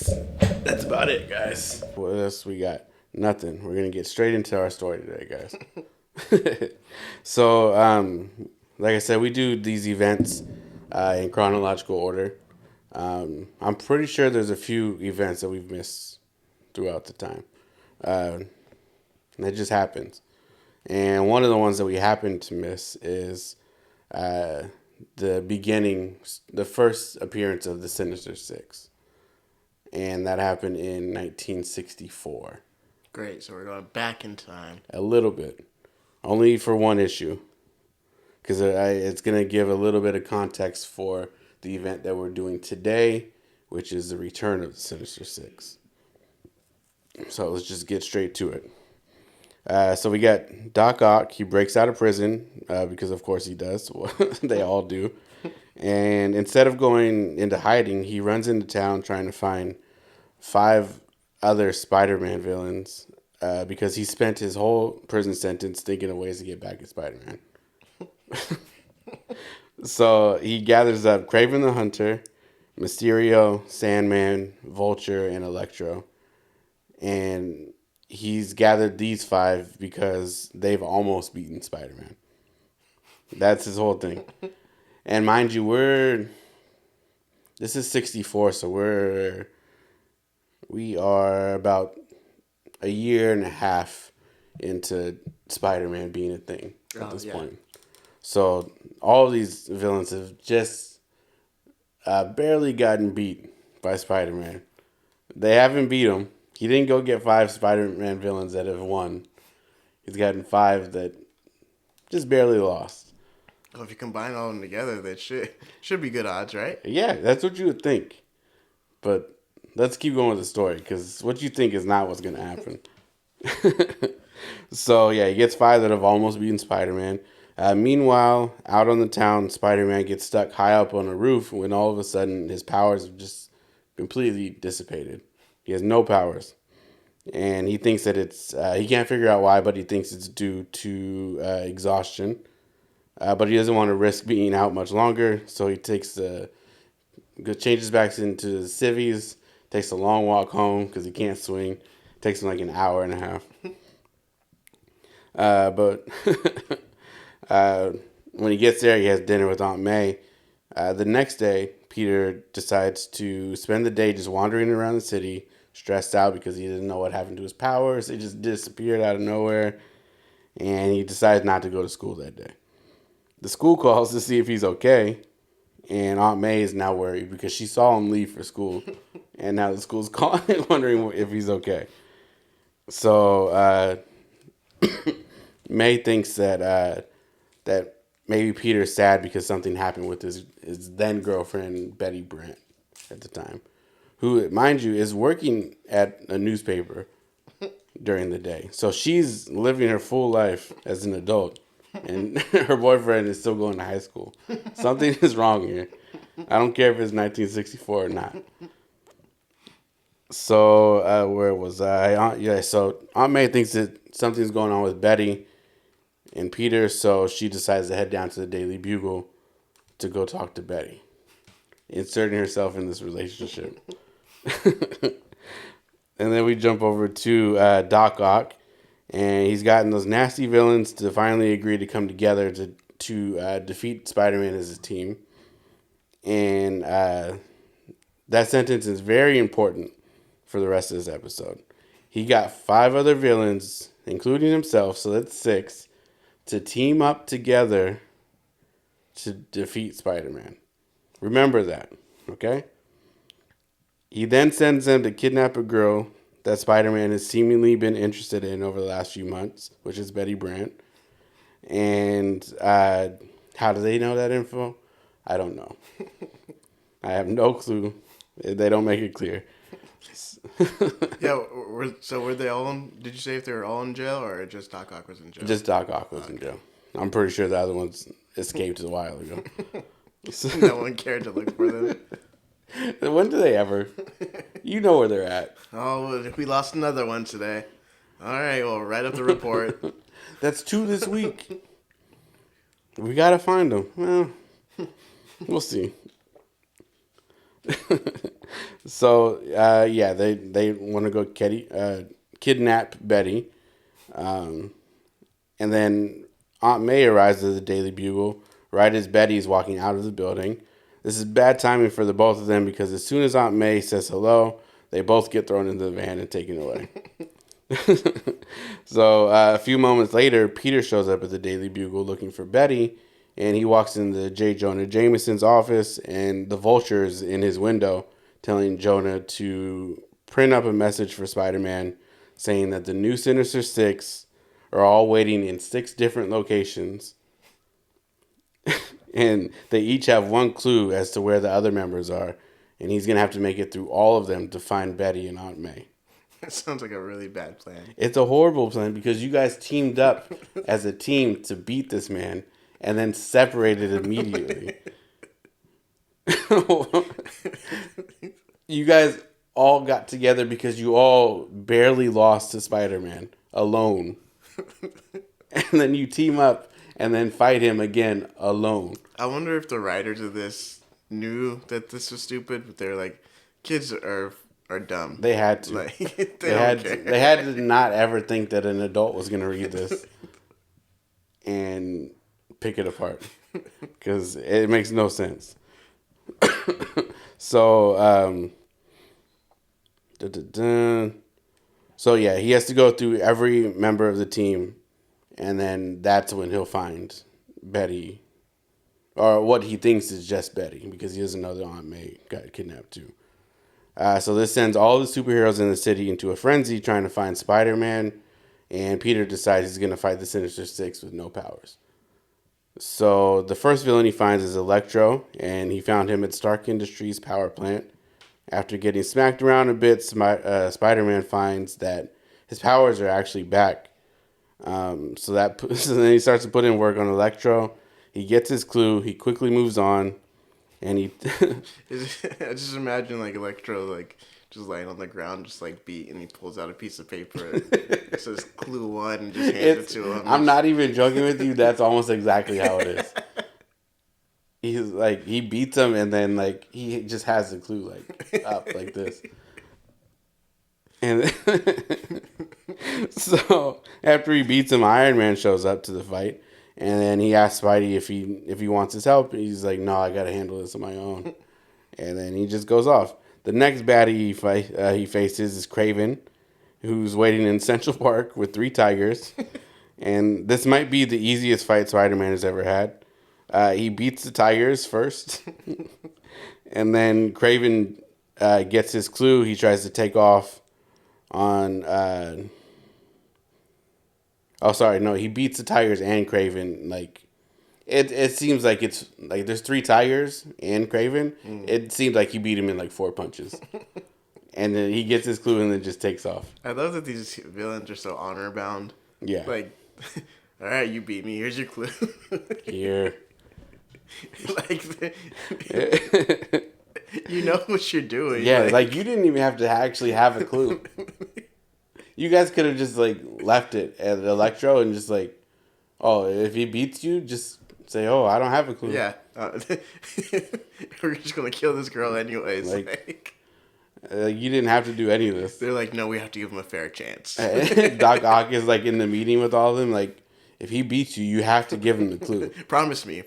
that's about it, guys. What else we got? Nothing. We're gonna get straight into our story today, guys. So, like I said, we do these events in chronological order. I'm pretty sure there's a few events that we've missed throughout the time. And it just happens. And one of the ones that we happen to miss is the first appearance of the Sinister Six. And that happened in 1964. Great, so we're going back in time. A little bit. Only for one issue. Because it's going to give a little bit of context for the event that we're doing today, which is the return of the Sinister Six. So let's just get straight to it. So we got Doc Ock. He breaks out of prison because, of course, he does. They all do. And instead of going into hiding, he runs into town trying to find 5 other Spider-Man villains because he spent his whole prison sentence thinking of ways to get back at Spider-Man. So he gathers up Kraven the Hunter, Mysterio, Sandman, Vulture, and Electro. And he's gathered these 5 because they've almost beaten Spider-Man. That's his whole thing. And mind you, this is 64, so we are about a year and a half into Spider-Man being a thing at this point. So all of these villains have just barely gotten beat by Spider-Man. They haven't beat him. He didn't go get 5 Spider-Man villains that have won. He's gotten 5 that just barely lost. Well, if you combine all of them together, that should be good odds, right? Yeah, that's what you would think. But let's keep going with the story, because what you think is not what's going to happen. So, yeah, he gets 5 that have almost beaten Spider-Man. Meanwhile, out on the town, Spider-Man gets stuck high up on a roof when all of a sudden his powers have just completely dissipated. He has no powers. And he thinks that he can't figure out why, but he thinks it's due to exhaustion. But he doesn't want to risk being out much longer, so he changes back into the civvies, takes a long walk home because he can't swing. It takes him like an hour and a half. But when he gets there, he has dinner with Aunt May. The next day, Peter decides to spend the day just wandering around the city, stressed out because he didn't know what happened to his powers. They just disappeared out of nowhere. And he decides not to go to school that day. The school calls to see if he's okay. And Aunt May is now worried because she saw him leave for school. And now the school's calling, wondering if he's okay. So May thinks that maybe Peter's sad because something happened with his then girlfriend Betty Brant at the time, who, mind you, is working at a newspaper during the day. So she's living her full life as an adult, and her boyfriend is still going to high school. Something is wrong here. I don't care if it's 1964 or not. So where was I? So Aunt May thinks that something's going on with Betty and Peter, so she decides to head down to the Daily Bugle to go talk to Betty, inserting herself in this relationship. And then we jump over to Doc Ock, and he's gotten those nasty villains to finally agree to come together to defeat Spider-Man as a team. And that sentence is very important for the rest of this episode. He got 5 other villains, including himself, so that's 6, to team up together to defeat Spider-Man. Remember that, okay? He then sends them to kidnap a girl that Spider-Man has seemingly been interested in over the last few months, which is Betty Brant. And how do they know that info? I don't know. I have no clue. They don't make it clear. Yeah, so were they all in, did you say if they were all in jail or just Doc Ock was in jail? Just Doc Ock was in jail. I'm pretty sure the other ones escaped a while ago. No one cared to look for them. When do they ever? You know where they're at. Oh, we lost another one today. All right, well, write up the report. That's 2 this week. We gotta find them. Well, we'll see. So, yeah, they want to go kidnap Betty. And then Aunt May arrives at the Daily Bugle right as Betty's walking out of the building. This is bad timing for the both of them because as soon as Aunt May says hello, they both get thrown into the van and taken away. So a few moments later, Peter shows up at the Daily Bugle looking for Betty, and he walks into J. Jonah Jameson's office, and the Vulture is in his window telling Jonah to print up a message for Spider-Man saying that the new Sinister Six are all waiting in 6 different locations. And they each have one clue as to where the other members are. And he's going to have to make it through all of them to find Betty and Aunt May. That sounds like a really bad plan. It's a horrible plan because you guys teamed up as a team to beat this man and then separated immediately. You guys all got together because you all barely lost to Spider-Man alone. And then you team up and then fight him again alone. I wonder if the writers of this knew that this was stupid, but they're like, kids are dumb. They had to. Like, they had to not ever think that an adult was going to read this and pick it apart because it makes no sense. So, so yeah, he has to go through every member of the team, and then that's when he'll find Betty, or what he thinks is just Betty, because he doesn't know that Aunt May got kidnapped too. So this sends all the superheroes in the city into a frenzy trying to find Spider-Man, and Peter decides he's going to fight the Sinister Six with no powers. So the first villain he finds is Electro, and he found him at Stark Industries power plant. After getting smacked around a bit, Spider-Man finds that his powers are actually back. So then he starts to put in work on Electro. He gets his clue. He quickly moves on, and he. I just imagine like Electro like just laying on the ground, just like beat, and he pulls out a piece of paper. It says "Clue 1" and just hands it to him. I'm not even joking with you. That's almost exactly how it is. He's like, he beats him, and then like he just has the clue like up like this. And so after he beats him, Iron Man shows up to the fight, and then he asks Spidey if he wants his help. He's like, "No, I gotta handle this on my own." And then he just goes off. The next baddie he faces is Kraven, who's waiting in Central Park with 3 tigers. And this might be the easiest fight Spider-Man has ever had. He beats the tigers first, and then Kraven gets his clue. He tries to take off on Oh, sorry, no, he beats the Tigers and Craven. Like it seems like it's like there's 3 Tigers and Craven. It seems like he beat him in like 4 punches, and then he gets his clue and then just takes off. I love that these villains are so honor bound. Yeah. Like, all right, you beat me. Here's your clue. Here. Like, you know what you're doing. Yeah, like you didn't even have to actually have a clue. You guys could have just like left it at Electro and just like, oh, if he beats you, just say, oh, I don't have a clue. Yeah. We're just gonna kill this girl anyways. Like you didn't have to do any of this. They're like, no, we have to give him a fair chance. Doc Ock is like in the meeting with all of them. Like, if he beats you, you have to give him the clue. Promise me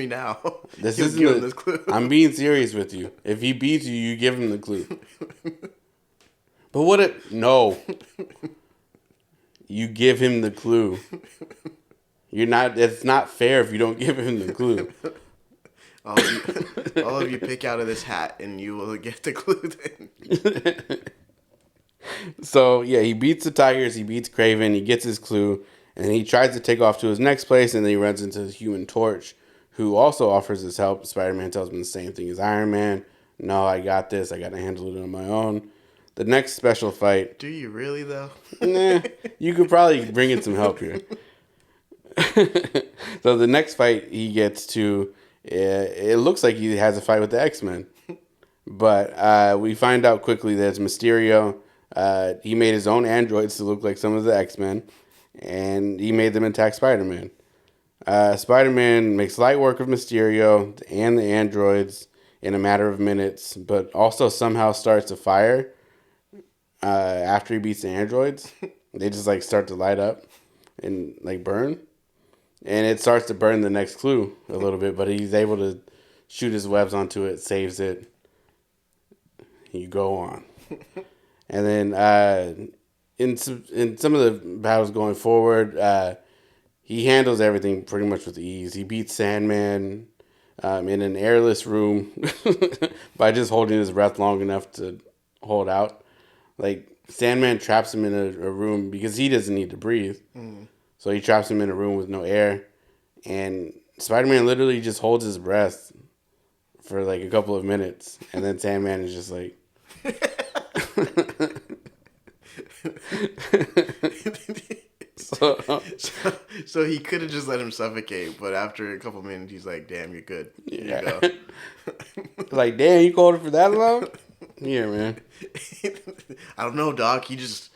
now. This isn't this clue. I'm being serious with you. If he beats you, you give him the clue. But what if no? You give him the clue. You're not. It's not fair if you don't give him the clue. All of you pick out of this hat, and you will get the clue then. So yeah, he beats the Tigers. He beats Craven. He gets his clue, and he tries to take off to his next place, and then he runs into the Human Torch, who also offers his help. Spider-Man tells him the same thing as Iron Man. No, I got this. I got to handle it on my own. The next special fight. Do you really though? Nah, you could probably bring in some help here. So the next fight he gets to, it looks like he has a fight with the X-Men. But we find out quickly that it's Mysterio. He made his own androids to look like some of the X-Men. And he made them attack Spider-Man. Spider-Man makes light work of Mysterio and the androids in a matter of minutes. But also somehow starts a fire after he beats the androids. They just like start to light up and like burn. And it starts to burn the next clue a little bit, but he's able to shoot his webs onto it, saves it. You go on. And then in some of the battles going forward, he handles everything pretty much with ease. He beats Sandman in an airless room by just holding his breath long enough to hold out. Like, Sandman traps him in a room because he doesn't need to breathe. So he traps him in a room with no air. And Spider-Man literally just holds his breath for like a couple of minutes. And then Sandman is just like... so he could have just let him suffocate, but after a couple minutes, he's like, "Damn, you're good. Here you go." Like, damn, you called it for that long? Yeah, man. I don't know, Doc. He just,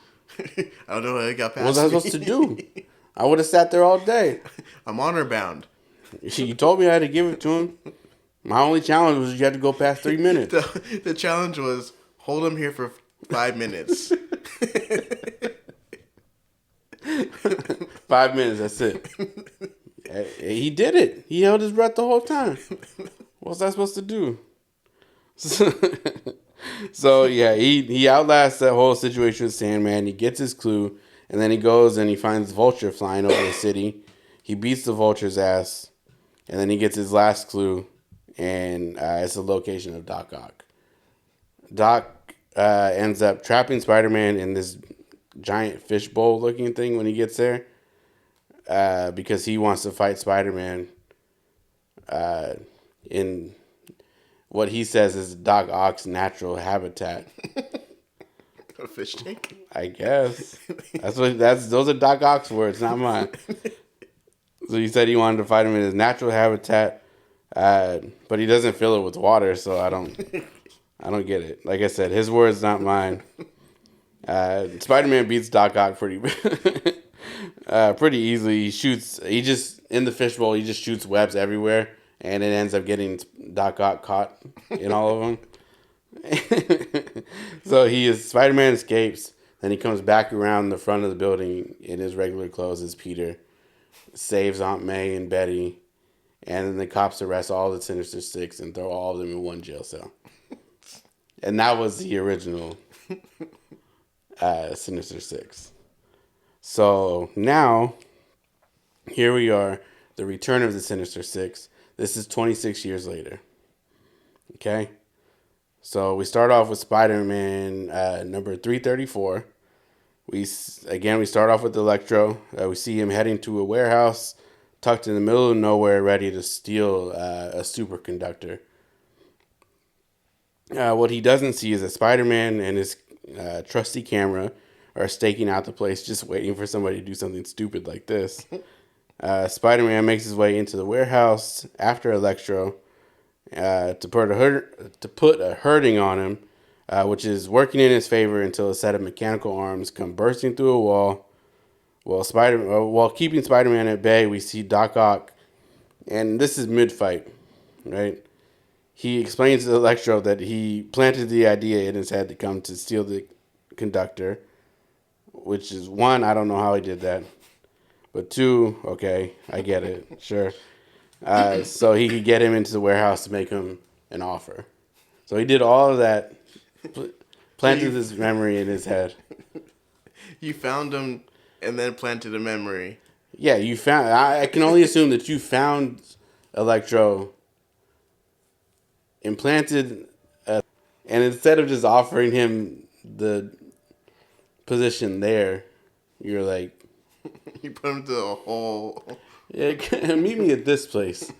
I don't know how he got past. What was I supposed to do? I would have sat there all day. I'm honor bound. You told me I had to give it to him. My only challenge was you had to go past 3 minutes. The challenge was hold him here for 5 minutes. 5 minutes, that's it. He did it. He held his breath the whole time. What was I supposed to do? So yeah, he outlasts that whole situation with Sandman. He gets his clue, and then he goes and he finds Vulture flying over the city. He beats the Vulture's ass, and then he gets his last clue, and it's the location of Doc Ock. Doc ends up trapping Spider-Man in this giant fishbowl looking thing when he gets there, because he wants to fight Spider-Man in what he says is Doc Ock's natural habitat. A fish tank? I guess. Those are Doc Ock's words, not mine. So he said he wanted to fight him in his natural habitat, but he doesn't fill it with water, so I don't get it. Like I said, his words, not mine. Spider-Man beats Doc Ock pretty easily. He just in the fishbowl. He just shoots webs everywhere, and it ends up getting Doc Ock caught in all of them. So Spider-Man escapes. Then he comes back around the front of the building in his regular clothes as Peter, saves Aunt May and Betty, and then the cops arrest all the Sinister Six and throw all of them in one jail cell. And that was the original Sinister Six. So now, here we are, the return of the Sinister Six. This is 26 years later. Okay? So we start off with Spider-Man number 334. We start off with Electro. We see him heading to a warehouse tucked in the middle of nowhere, ready to steal a superconductor. What he doesn't see is that Spider-Man and his trusty camera are staking out the place, just waiting for somebody to do something stupid like this. Spider-Man makes his way into the warehouse after Electro to put a hurting on him, which is working in his favor until a set of mechanical arms come bursting through a wall. While keeping Spider-Man at bay, we see Doc Ock, and this is mid-fight, right? He explains to Electro that he planted the idea in his head to come to steal the conductor, which is one, I don't know how he did that. But two, okay, I get it, sure. So he could get him into the warehouse to make him an offer. So he did all of that, planted this memory in his head. You found him and then planted a memory. Yeah, you found. I can only assume that you found Electro, implanted, and instead of just offering him the position there, you're like, you put him to a hole. Yeah, meet me at this place.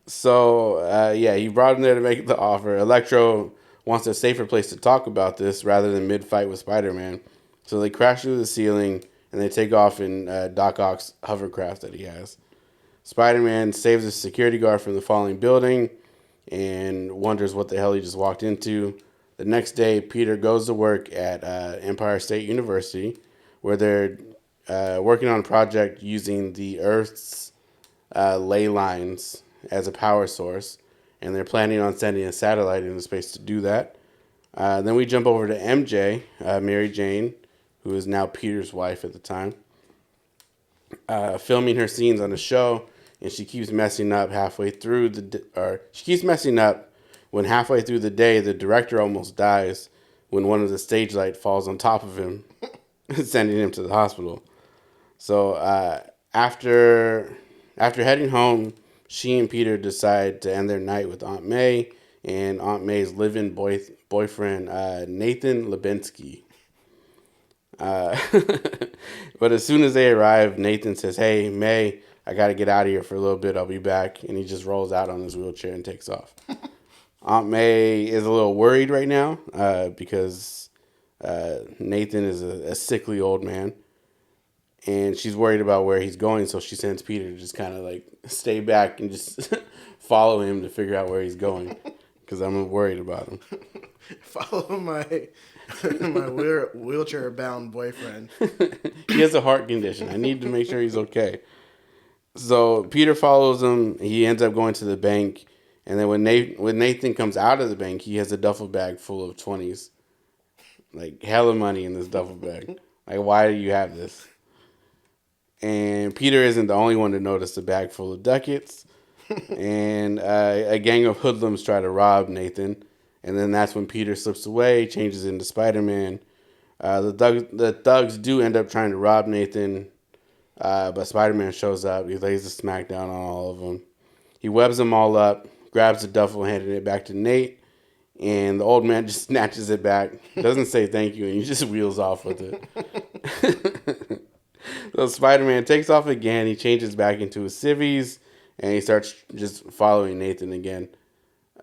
So, he brought him there to make the offer. Electro wants a safer place to talk about this rather than mid-fight with Spider-Man. So they crash through the ceiling, and they take off in Doc Ock's hovercraft that he has. Spider-Man saves a security guard from the falling building and wonders what the hell he just walked into. The next day, Peter goes to work at Empire State University, where they're working on a project using the Earth's ley lines as a power source, and they're planning on sending a satellite into space to do that. Then we jump over to MJ, Mary Jane, who is now Peter's wife at the time, filming her scenes on the show, and she keeps messing up when halfway through the day, the director almost dies when one of the stage light falls on top of him, sending him to the hospital. So after heading home, she and Peter decide to end their night with Aunt May and Aunt May's live-in boyfriend, Nathan Lubinsky. But as soon as they arrive, Nathan says, "Hey, May, I got to get out of here for a little bit. I'll be back." And he just rolls out on his wheelchair and takes off. Aunt May is a little worried right now because Nathan is a sickly old man. And she's worried about where he's going, so she sends Peter to just kind of like stay back and just follow him to figure out where he's going, because I'm worried about him. Follow my wheelchair bound boyfriend. He has a heart condition. I need to make sure he's okay. So Peter follows him. He ends up going to the bank, and then when Nathan comes out of the bank, he has a duffel bag full of 20s, like hella money in this duffel bag. Like, why do you have this? And Peter isn't the only one to notice the bag full of ducats. And a gang of hoodlums try to rob Nathan. And then that's when Peter slips away, changes into Spider-Man. The thugs do end up trying to rob Nathan. But Spider-Man shows up. He lays the smack down on all of them. He webs them all up, grabs the duffel, handing it back to Nate. And the old man just snatches it back. Doesn't say thank you, and he just wheels off with it. So Spider-Man takes off again. He changes back into his civvies, and he starts just following Nathan again.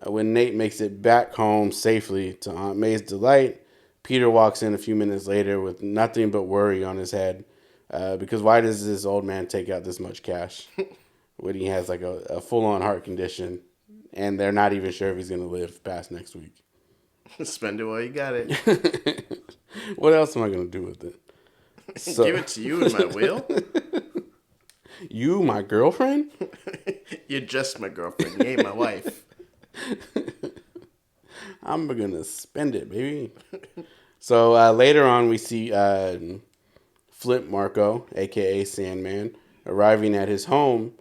When Nate makes it back home safely to Aunt May's delight, Peter walks in a few minutes later with nothing but worry on his head. Because why does this old man take out this much cash when he has like a full-on heart condition, and they're not even sure if he's going to live past next week? Spend it while you got it. What else am I going to do with it? So, give it to you in my will? You, my girlfriend? You're just my girlfriend. You ain't my wife. I'm going to spend it, baby. So later on, we see Flip Marco, a.k.a. Sandman, arriving at his home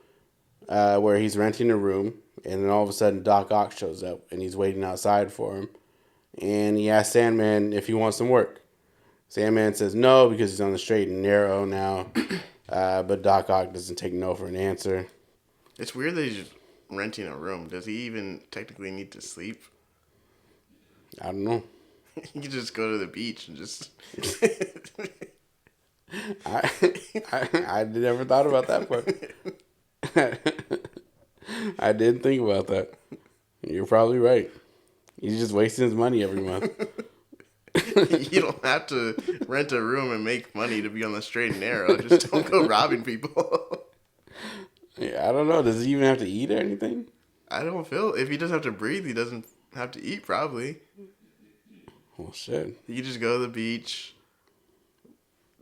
where he's renting a room. And then all of a sudden, Doc Ock shows up, and he's waiting outside for him. And he asks Sandman if he wants some work. Sandman says no because he's on the straight and narrow now. But Doc Ock doesn't take no for an answer. It's weird that he's just renting a room. Does he even technically need to sleep? I don't know. You could just go to the beach and just. I never thought about that part. I didn't think about that. You're probably right. He's just wasting his money every month. You don't have to rent a room and make money to be on the straight and narrow. Just don't go robbing people. Yeah, I don't know. Does he even have to eat or anything? I don't feel if he doesn't have to breathe, he doesn't have to eat. Probably. Well, shit. He can just go to the beach,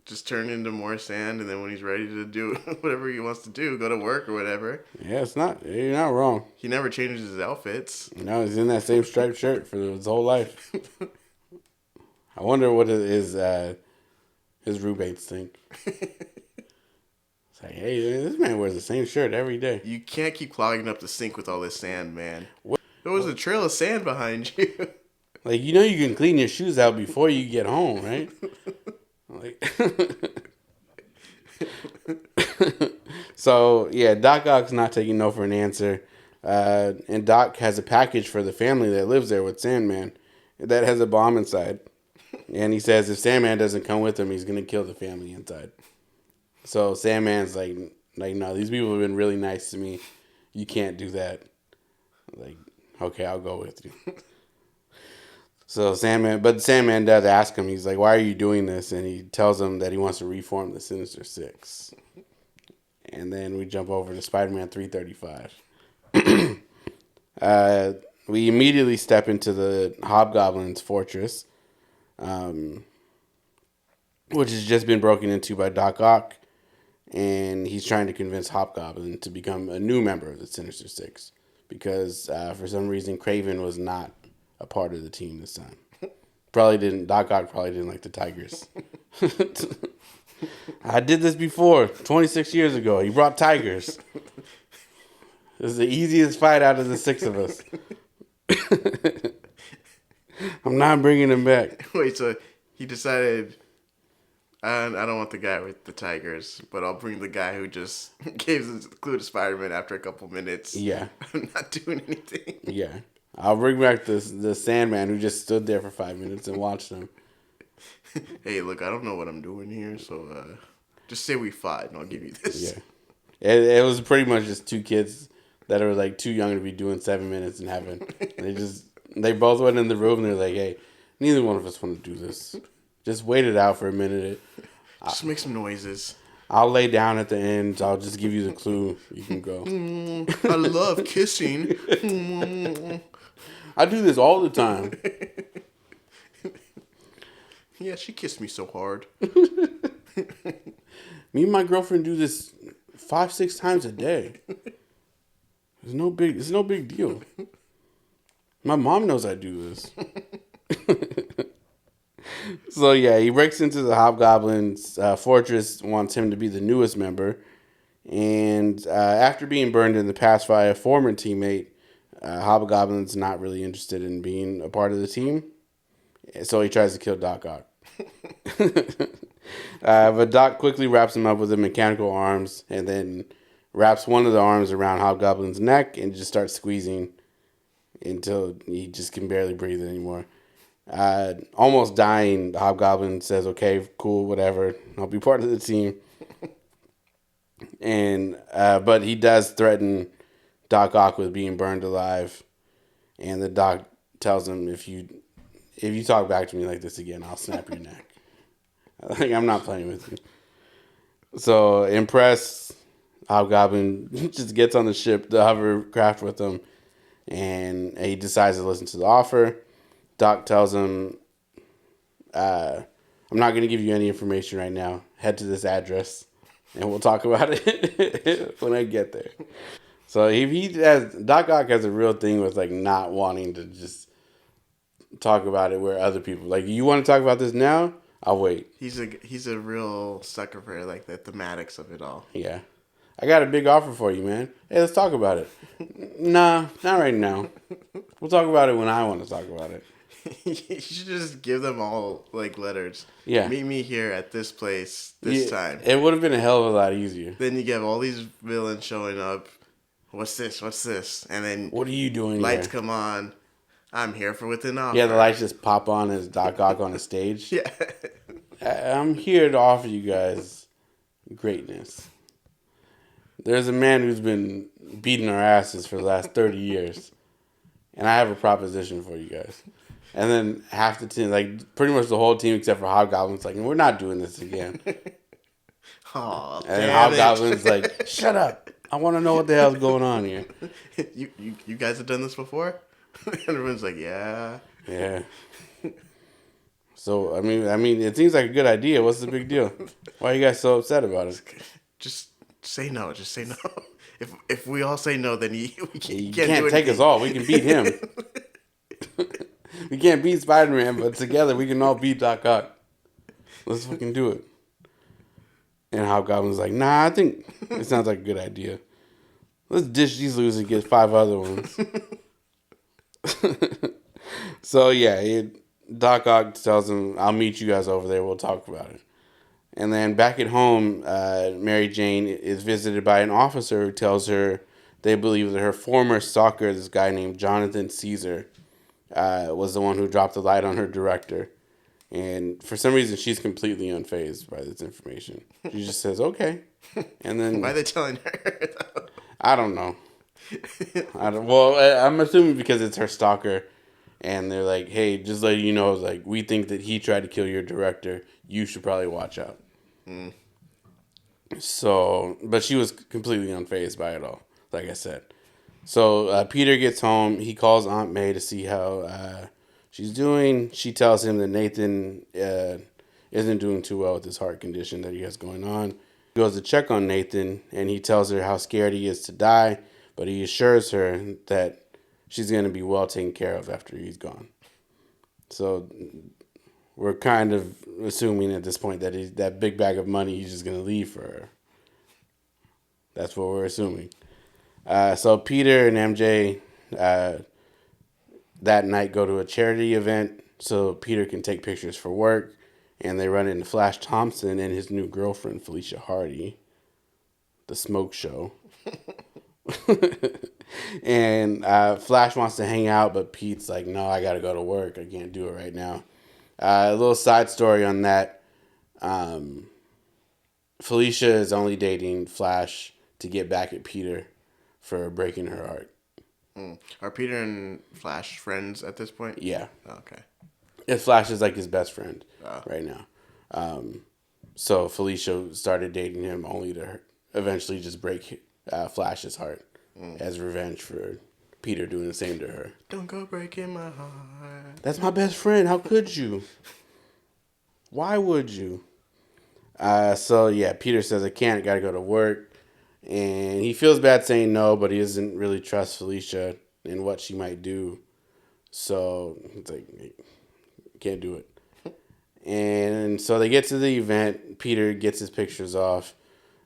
just turn into more sand, and then when he's ready to do whatever he wants to do, go to work or whatever. Yeah, it's not. You're not wrong. He never changes his outfits. No, he's in that same striped shirt for his whole life. I wonder what his roommates think. It's like, hey, this man wears the same shirt every day. You can't keep clogging up the sink with all this sand, man. What? There was a trail of sand behind you. Like, you know you can clean your shoes out before you get home, right? Like, so, yeah, Doc Ock's not taking no for an answer. And Doc has a package for the family that lives there with Sandman that has a bomb inside. And he says if Sandman doesn't come with him, he's going to kill the family inside. So Sandman's like, no, these people have been really nice to me. You can't do that. Like, okay, I'll go with you. So Sandman does ask him, he's like, why are you doing this? And he tells him that he wants to reform the Sinister Six. And then we jump over to Spider-Man 335. We immediately step into the Hobgoblin's fortress, which has just been broken into by Doc Ock. And he's trying to convince Hobgoblin to become a new member of the Sinister Six. Because for some reason, Kraven was not a part of the team this time. Doc Ock probably didn't like the Tigers. I did this before, 26 years ago. He brought tigers. It was the easiest fight out of the six of us. I'm not bringing him back. Wait, so he decided, I don't want the guy with the tigers, but I'll bring the guy who just gave the clue to Spider-Man after a couple minutes. Yeah. I'm not doing anything. Yeah. I'll bring back the Sandman who just stood there for 5 minutes and watched him. Hey, look, I don't know what I'm doing here, so just say we fought and I'll give you this. Yeah. It was pretty much just two kids that are like too young to be doing 7 minutes in heaven. They both went in the room and they're like, hey, neither one of us want to do this. Just wait it out for a minute. Just make some noises. I'll lay down at the end. I'll just give you the clue. You can go. I love kissing. I do this all the time. Yeah, she kissed me so hard. Me and my girlfriend do this 5-6 times a day. It's no big deal. My mom knows I do this. So yeah, he breaks into the Hobgoblin's fortress, wants him to be the newest member. And after being burned in the past by a former teammate, Hobgoblin's not really interested in being a part of the team. So he tries to kill Doc Ock. But Doc quickly wraps him up with the mechanical arms and then wraps one of the arms around Hobgoblin's neck and just starts squeezing until he just can barely breathe anymore. Almost dying, the Hobgoblin says, okay, cool, whatever. I'll be part of the team. And but he does threaten Doc Ock with being burned alive. And the Doc tells him, if you talk back to me like this again, I'll snap your neck. Like, I'm not playing with you. So, impressed, Hobgoblin just gets on the ship, the hovercraft with him, and he decides to listen to the offer. Doc tells him, I'm not going to give you any information right now. Head to this address, and we'll talk about it when I get there. So, Doc Ock has a real thing with, like, not wanting to just talk about it where other people, like, you want to talk about this now? I'll wait. He's a real sucker for like the thematics of it all. Yeah. I got a big offer for you, man. Hey, let's talk about it. Nah, not right now. We'll talk about it when I want to talk about it. You should just give them all like letters. Yeah. Meet me here at this place this time. It would have been a hell of a lot easier. Then you get all these villains showing up. What's this? What's this? And then what are you doing? Lights come on. I'm here for with an offer. Yeah, the lights just pop on as Doc Ock on a stage. Yeah. I'm here to offer you guys greatness. There's a man who's been beating our asses for the last 30 years. And I have a proposition for you guys. And then half the team, like pretty much the whole team except for Hobgoblin's like, we're not doing this again. Oh, and then Hobgoblin's like, shut up. I want to know what the hell's going on here. You guys have done this before? Everyone's like, yeah. Yeah. So, I mean, it seems like a good idea. What's the big deal? Why are you guys so upset about it? Just say no. Just say no. If we all say no, then you can't do take us all. We can beat him. We can't beat Spider-Man, but together we can all beat Doc Ock. Let's fucking do it. And Hobgoblin's like, nah, I think it sounds like a good idea. Let's dish these losers and get 5 other ones. So, yeah, Doc Ock tells him, I'll meet you guys over there. We'll talk about it. And then back at home, Mary Jane is visited by an officer who tells her they believe that her former stalker, this guy named Jonathan Caesar, was the one who dropped the light on her director. And for some reason, she's completely unfazed by this information. She just says, okay. And then Why are they telling her? I don't know. Well, I'm assuming because it's her stalker. And they're like, hey, just letting you know, like, we think that he tried to kill your director. You should probably watch out. Mm. So, but she was completely unfazed by it all, like I said. So Peter gets home. He calls Aunt May to see how she's doing. She tells him that Nathan isn't doing too well with his heart condition that he has going on. He goes to check on Nathan, and he tells her how scared he is to die, but he assures her that she's going to be well taken care of after he's gone. So we're kind of assuming at this point that that big bag of money he's just going to leave for her. That's what we're assuming. So Peter and MJ that night go to a charity event so Peter can take pictures for work. And they run into Flash Thompson and his new girlfriend, Felicia Hardy. The smoke show. And Flash wants to hang out, but Pete's like, no, I got to go to work. I can't do it right now. A little side story on that. Felicia is only dating Flash to get back at Peter for breaking her heart. Are Peter and Flash friends at this point? Yeah. Oh, okay. Flash is like his best friend right now. So Felicia started dating him only to eventually just break Flash's heart as revenge for Peter doing the same to her. Don't go breaking my heart. That's my best friend. How could you? Why would you? So, yeah, Peter says, I can't. Got to go to work. And he feels bad saying no, but he doesn't really trust Felicia and what she might do. So, he's like, can't do it. And so they get to the event. Peter gets his pictures off.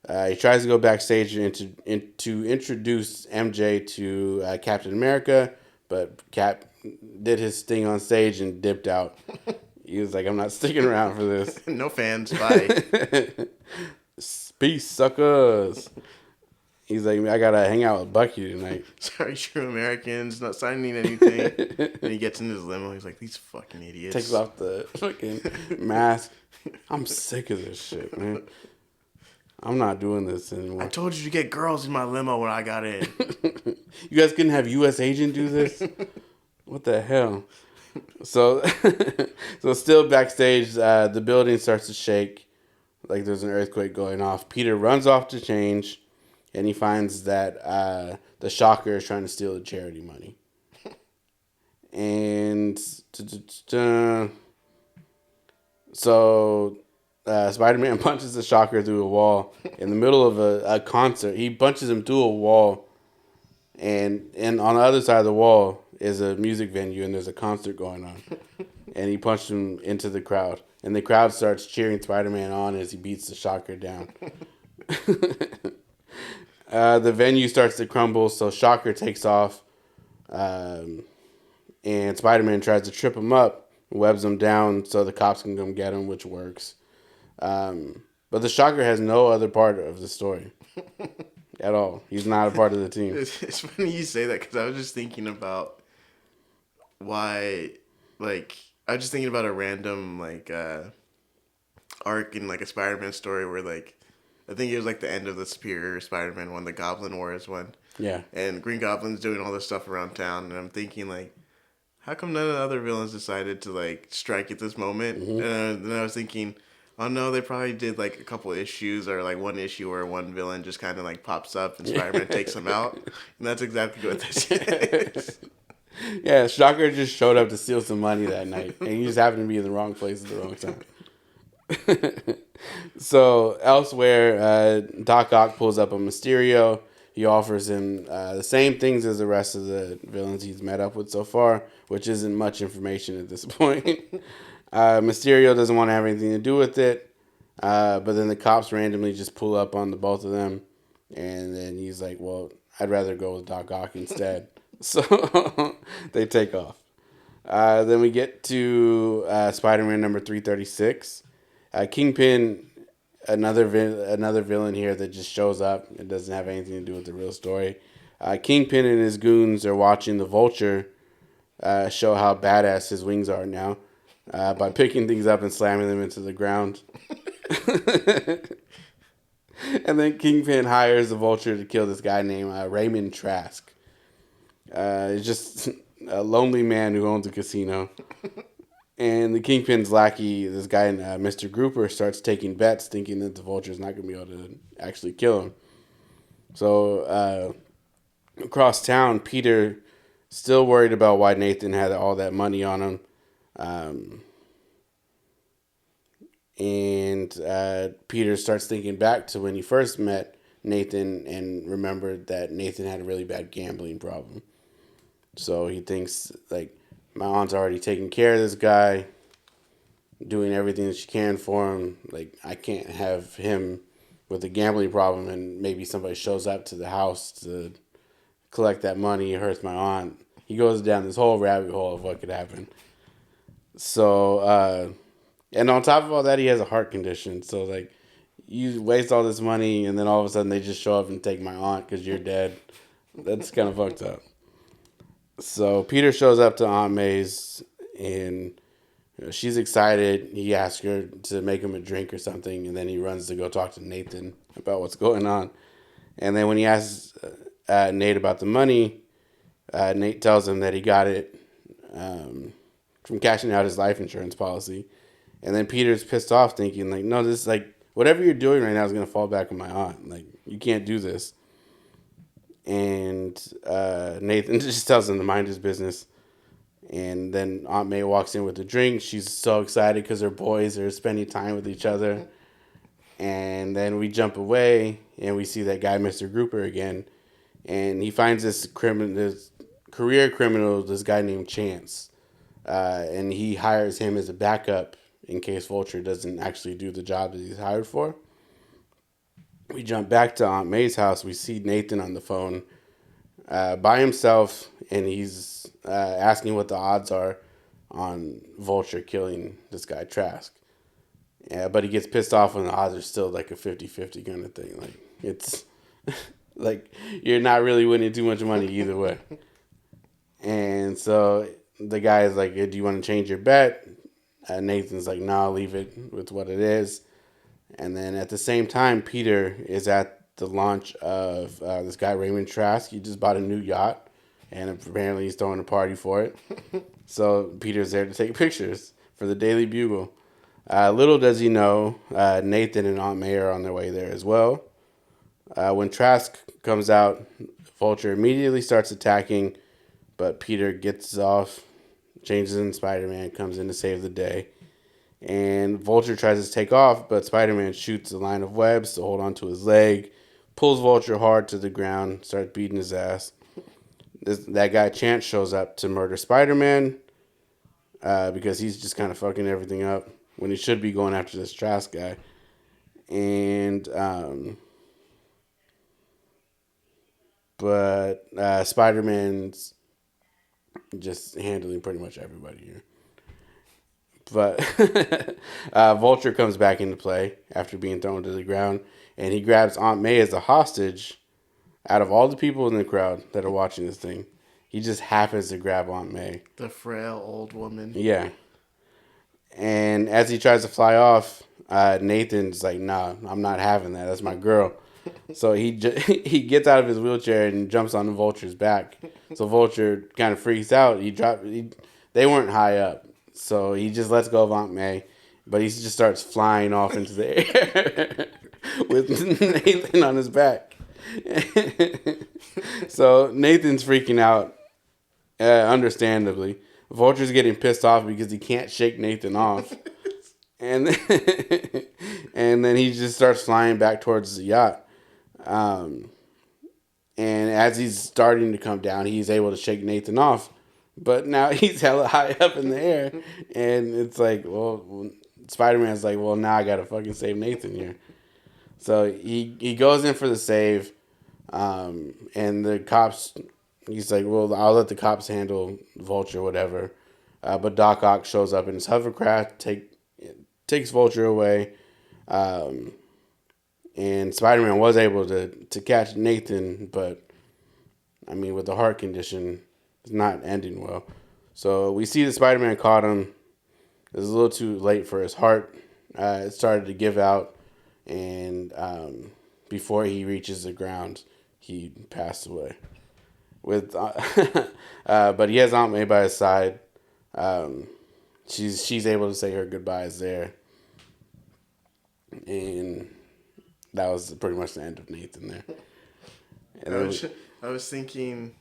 He tries to go backstage to introduce MJ to Captain America, but Cap did his thing on stage and dipped out. He was like, I'm not sticking around for this. No fans, bye. Peace, suckers. He's like, I gotta hang out with Bucky tonight. Sorry, true Americans, not signing anything. And he gets in his limo. He's like, these fucking idiots. Takes off the fucking mask. I'm sick of this shit, man. I'm not doing this anymore. I told you to get girls in my limo when I got in. You guys couldn't have U.S. agent do this? What the hell? So still backstage, the building starts to shake. Like there's an earthquake going off. Peter runs off to change. And he finds that the Shocker is trying to steal the charity money. And so Spider-Man punches the Shocker through a wall in the middle of a concert. He punches him through a wall. And on the other side of the wall is a music venue and there's a concert going on. And he punched him into the crowd. And the crowd starts cheering Spider-Man on as he beats the Shocker down. The venue starts to crumble, so Shocker takes off, and Spider-Man tries to trip him up, webs him down so the cops can come get him, which works. But the Shocker has no other part of the story at all. He's not a part of the team. It's funny you say that because I was just thinking about why, like, I was just thinking about a random, arc in, like, a Spider-Man story where, like, I think it was, like, the end of the Superior Spider-Man one, the Goblin Wars one. Yeah. And Green Goblin's doing all this stuff around town, and I'm thinking, like, how come none of the other villains decided to, like, strike at this moment? Mm-hmm. And then I was thinking, oh no, they probably did, like, a couple issues or, like, one issue where one villain just kind of, like, pops up and Spider-Man takes him out. And that's exactly what this is. Yeah, Shocker just showed up to steal some money that night, and he just happened to be in the wrong place at the wrong time. So elsewhere, Doc Ock pulls up a Mysterio. He offers him the same things as the rest of the villains he's met up with so far, which isn't much information at this point. Mysterio doesn't want to have anything to do with it, but then the cops randomly just pull up on the both of them, and then he's like, well, I'd rather go with Doc Ock instead. So they take off. Then we get to Spider-Man number 336. Kingpin, another villain here that just shows up. It doesn't have anything to do with the real story. Kingpin and his goons are watching the Vulture show how badass his wings are now by picking things up and slamming them into the ground. And then Kingpin hires the Vulture to kill this guy named Raymond Trask. He's just a lonely man who owns a casino. And the Kingpin's lackey, this guy, Mr. Grouper, starts taking bets, thinking that the Vulture's not going to be able to actually kill him. So across town, Peter, still worried about why Nathan had all that money on him. And Peter starts thinking back to when he first met Nathan and remembered that Nathan had a really bad gambling problem. So he thinks, like, my aunt's already taking care of this guy, doing everything that she can for him. Like, I can't have him with a gambling problem and maybe somebody shows up to the house to collect that money. It hurts my aunt. He goes down this whole rabbit hole of what could happen. So, and on top of all that, he has a heart condition. So, like, you waste all this money and then all of a sudden they just show up and take my aunt because you're dead. That's kind of fucked up. So Peter shows up to Aunt May's, and she's excited. He asks her to make him a drink or something, and then he runs to go talk to Nathan about what's going on. And then when he asks Nate about the money, Nate tells him that he got it from cashing out his life insurance policy. And then Peter's pissed off, thinking, like, no, this, like, whatever you're doing right now is going to fall back on my aunt. Like, you can't do this. And Nathan just tells him to mind his business. And then Aunt May walks in with a drink. She's so excited because her boys are spending time with each other. And then we jump away and we see that guy, Mr. Grouper, again. And he finds this career criminal, this guy named Chance. And he hires him as a backup in case Vulture doesn't actually do the job that he's hired for. We jump back to Aunt May's house. We see Nathan on the phone by himself, and he's asking what the odds are on Vulture killing this guy Trask. Yeah, but he gets pissed off when the odds are still like a 50-50 kind of thing. Like, it's like you're not really winning too much money either way. And so the guy is like, do you want to change your bet? Nathan's like, no, leave it with what it is. And then at the same time, Peter is at the launch of this guy, Raymond Trask. He just bought a new yacht, and apparently he's throwing a party for it. So Peter's there to take pictures for the Daily Bugle. Little does he know, Nathan and Aunt May are on their way there as well. When Trask comes out, Vulture immediately starts attacking, but Peter gets off, changes in Spider-Man, comes in to save the day. And Vulture tries to take off, but Spider-Man shoots a line of webs to hold onto his leg, pulls Vulture hard to the ground, starts beating his ass. That guy Chance shows up to murder Spider-Man because he's just kind of fucking everything up when he should be going after this Trask guy. And but Spider-Man's just handling pretty much everybody here. But Vulture comes back into play after being thrown to the ground, and he grabs Aunt May as a hostage out of all the people in the crowd that are watching this thing. he just happens to grab Aunt May. The frail old woman. Yeah. And as he tries to fly off, Nathan's like, "Nah, I'm not having that. That's my girl." So he he gets out of his wheelchair and jumps on the Vulture's back. So Vulture kind of freaks out. They weren't high up, so he just lets go of Aunt May, but he just starts flying off into the air with Nathan on his back. So Nathan's freaking out, understandably. Vulture's getting pissed off because he can't shake Nathan off. And then he just starts flying back towards the yacht. And as he's starting to come down, he's able to shake Nathan off. But now he's hella high up in the air. And it's like, well, Spider-Man's like, well, now I got to fucking save Nathan here. So he goes in for the save. And the cops, he's like, well, I'll let the cops handle Vulture, whatever. But Doc Ock shows up in his hovercraft, takes Vulture away. And Spider-Man was able to catch Nathan, but, I mean, with the heart condition, it's not ending well. So we see that Spider-Man caught him. It was a little too late for his heart. It started to give out, and before he reaches the ground, he passed away. But he has Aunt May by his side. She's able to say her goodbyes there, and that was pretty much the end of Nathan there. And I was thinking,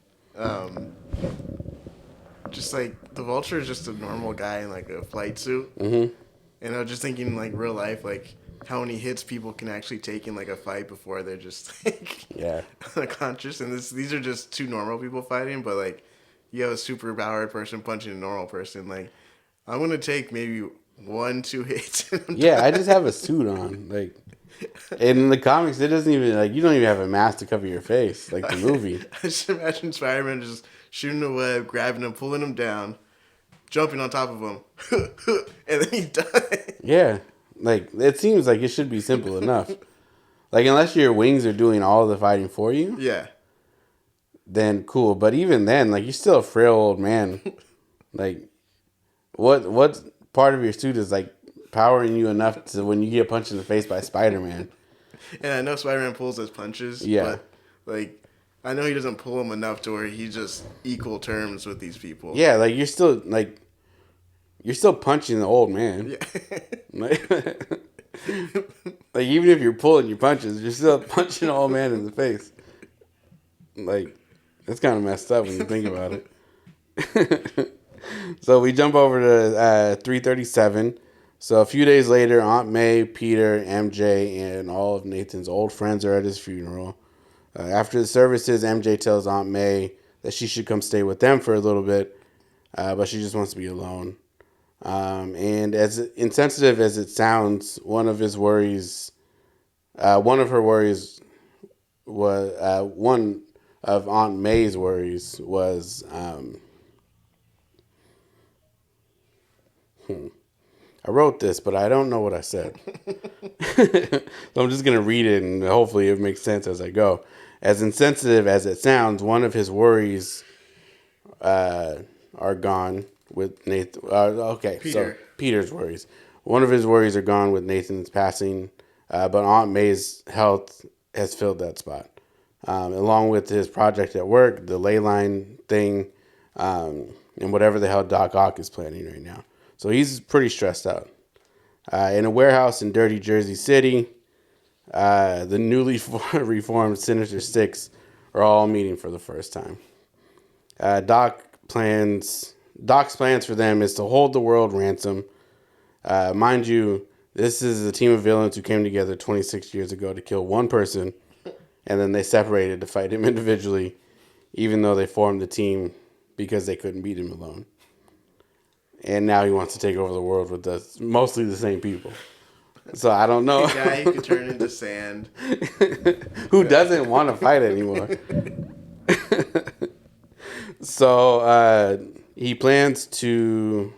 just like the Vulture is just a normal guy in like a flight suit, and I was just thinking like real life, like how many hits people can actually take in like a fight before they're just like unconscious. And these are just two normal people fighting, but like you have a super powered person punching a normal person. Like I'm gonna take maybe 1-2 hits. Yeah, I just have a suit on. Like in the comics, it doesn't even like you don't even have a mask to cover your face like the movie. I just imagine Spider-Man just shooting the web, grabbing him, pulling him down, jumping on top of him, and then he dies. Yeah. Like, it seems like it should be simple enough. Like, unless your wings are doing all the fighting for you. Yeah. Then cool. But even then, like, you're still a frail old man. Like, what part of your suit is, like, powering you enough to when you get punched in the face by Spider-Man? And I know Spider-Man pulls his punches. Yeah. But, like, I know he doesn't pull them enough to where he's just equal terms with these people. Yeah, like, you're still punching the old man. Yeah. Like, even if you're pulling your punches, you're still punching an old man in the face. Like, that's kind of messed up when you think about it. So we jump over to 337. So a few days later, Aunt May, Peter, MJ, and all of Nathan's old friends are at his funeral. After the services, MJ tells Aunt May that she should come stay with them for a little bit, but she just wants to be alone. And as insensitive as it sounds, one of her worries was, one of Aunt May's worries was, I wrote this, but I don't know what I said. So I'm just going to read it and hopefully it makes sense as I go. As insensitive as it sounds, one of his worries, are gone with Nathan. So Peter's worries. One of his worries are gone with Nathan's passing, but Aunt May's health has filled that spot. Along with his project at work, the ley line thing, and whatever the hell Doc Ock is planning right now. So he's pretty stressed out. In a warehouse in dirty Jersey City, the newly reformed Sinister Six are all meeting for the first time. Doc's plans for them is to hold the world ransom. Mind you, this is a team of villains who came together 26 years ago to kill one person, and then they separated to fight him individually, even though they formed the team because they couldn't beat him alone. And now he wants to take over the world with mostly the same people. So I don't know. A guy who can turn into sand. Who doesn't want to fight anymore? So he plans to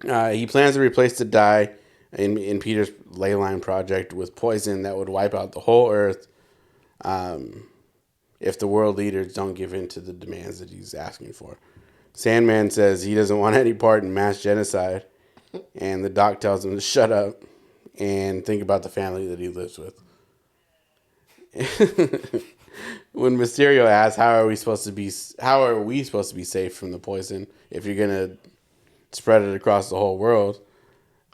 replace the dye in Peter's ley line project with poison that would wipe out the whole Earth if the world leaders don't give in to the demands that he's asking for. Sandman says he doesn't want any part in mass genocide, and the doc tells him to shut up and think about the family that he lives with. When Mysterio asks, how are we supposed to be safe from the poison if you're gonna spread it across the whole world?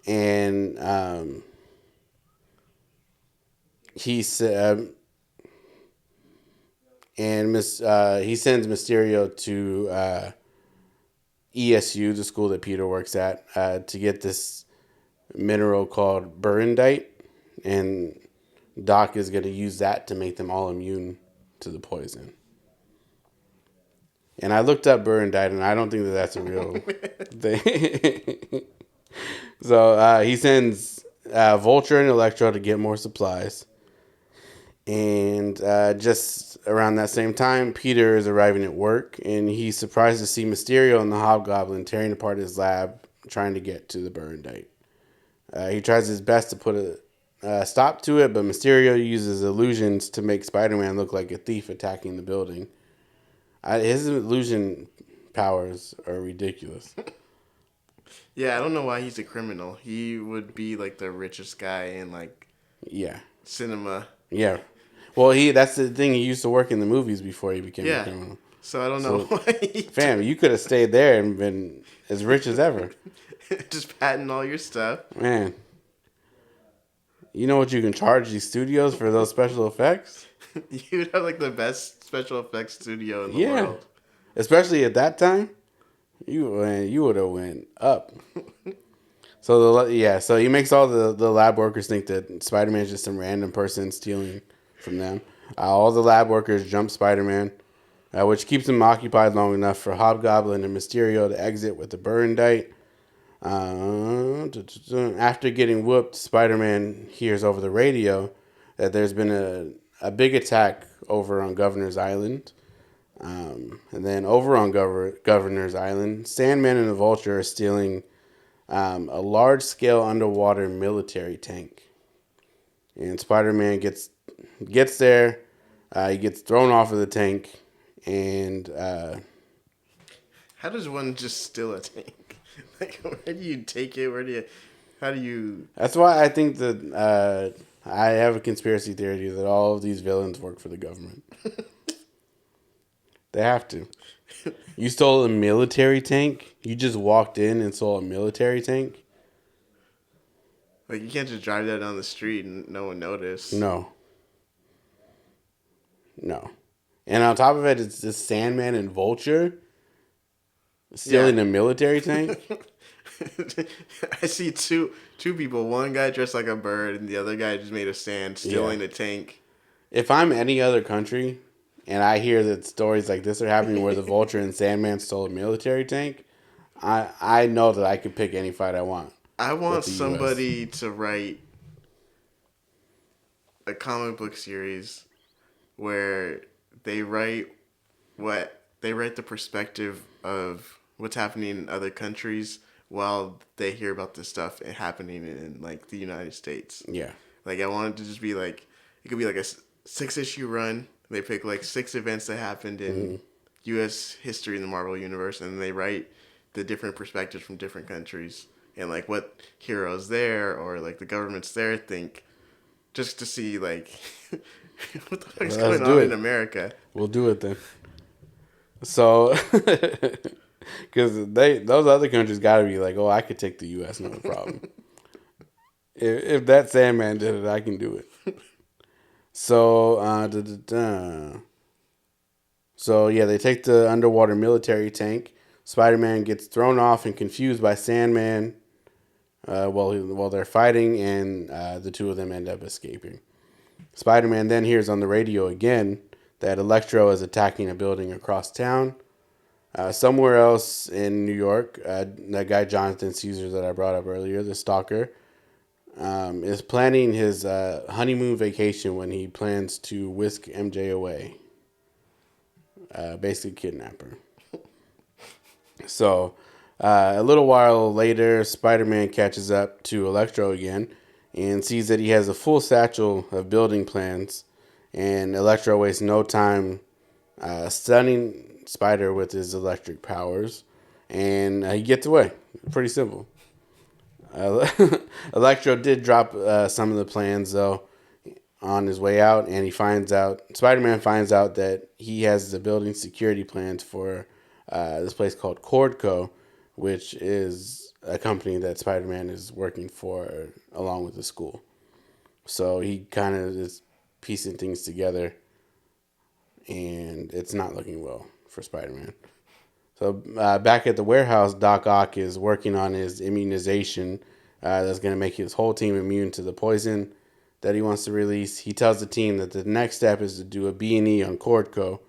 And he said, he sends Mysterio to ESU, the school that Peter works at, to get this mineral called burundite, and Doc is going to use that to make them all immune to the poison. And I looked up burundite, and I don't think that that's a real thing. So he sends Vulture and Electro to get more supplies. And just around that same time, Peter is arriving at work, and he's surprised to see Mysterio and the Hobgoblin tearing apart his lab, trying to get to the burundite. He tries his best to put a stop to it, but Mysterio uses illusions to make Spider-Man look like a thief attacking the building. His illusion powers are ridiculous. Yeah, I don't know why he's a criminal. He would be like the richest guy in cinema. Yeah. Well, that's the thing. He used to work in the movies before he became a criminal. So I don't know why. Fam, you could have stayed there and been as rich as ever. Just patent all your stuff. Man. You know what you can charge these studios for those special effects? You'd have like the best special effects studio in the world. Especially at that time. You would have went up. So he makes all the lab workers think that Spider-Man is just some random person stealing from them. All the lab workers jump Spider-Man, which keeps him occupied long enough for Hobgoblin and Mysterio to exit with the burundite. After getting whooped, Spider-Man hears over the radio that there's been a big attack over on Governor's Island. And then over on Governor's Island, Sandman and the Vulture are stealing a large-scale underwater military tank. And Spider-Man gets there. He gets thrown off of the tank. And how does one just steal a tank? Like, where do you take it? How do you... That's why I think that I have a conspiracy theory that all of these villains work for the government. They have to. You stole a military tank? You just walked in and stole a military tank? Like, you can't just drive that down the street and no one notice. No. And on top of it, it's this Sandman and Vulture stealing a military tank? I see two people. One guy dressed like a bird and the other guy just made of sand stealing a tank. If I'm any other country and I hear that stories like this are happening where the Vulture and Sandman stole a military tank, I know that I could pick any fight I want. I want somebody to write a comic book series where they write the perspective of what's happening in other countries while they hear about this stuff happening in like the United States. Yeah. Like I want it to just be like, it could be like a 6-issue run. They pick like 6 events that happened in U.S. history in the Marvel Universe, and they write the different perspectives from different countries and like what heroes there or like the governments there think, just to see like what the fuck's going on in America. We'll do it then. So, because those other countries got to be like, oh, I could take the U.S. no problem. if that Sandman did it, I can do it. So, they take the underwater military tank. Spider-Man gets thrown off and confused by Sandman while they're fighting, and the two of them end up escaping. Spider-Man then hears on the radio again that Electro is attacking a building across town. Somewhere else in New York, that guy Jonathan Caesar that I brought up earlier, the stalker, is planning his honeymoon vacation when he plans to whisk MJ away. Basically kidnap her. So, a little while later, Spider-Man catches up to Electro again and sees that he has a full satchel of building plans And Electro wastes no time stunning Spider with his electric powers, and he gets away. Pretty simple. Electro did drop some of the plans though on his way out, and Spider-Man finds out that he has the building security plans for this place called Cordco, which is a company that Spider-Man is working for along with the school. So he kind of is piecing things together, and it's not looking well for Spider-Man. So back at the warehouse, Doc Ock is working on his immunization that's going to make his whole team immune to the poison that he wants to release. He tells the team that the next step is to do a B&E on Cordco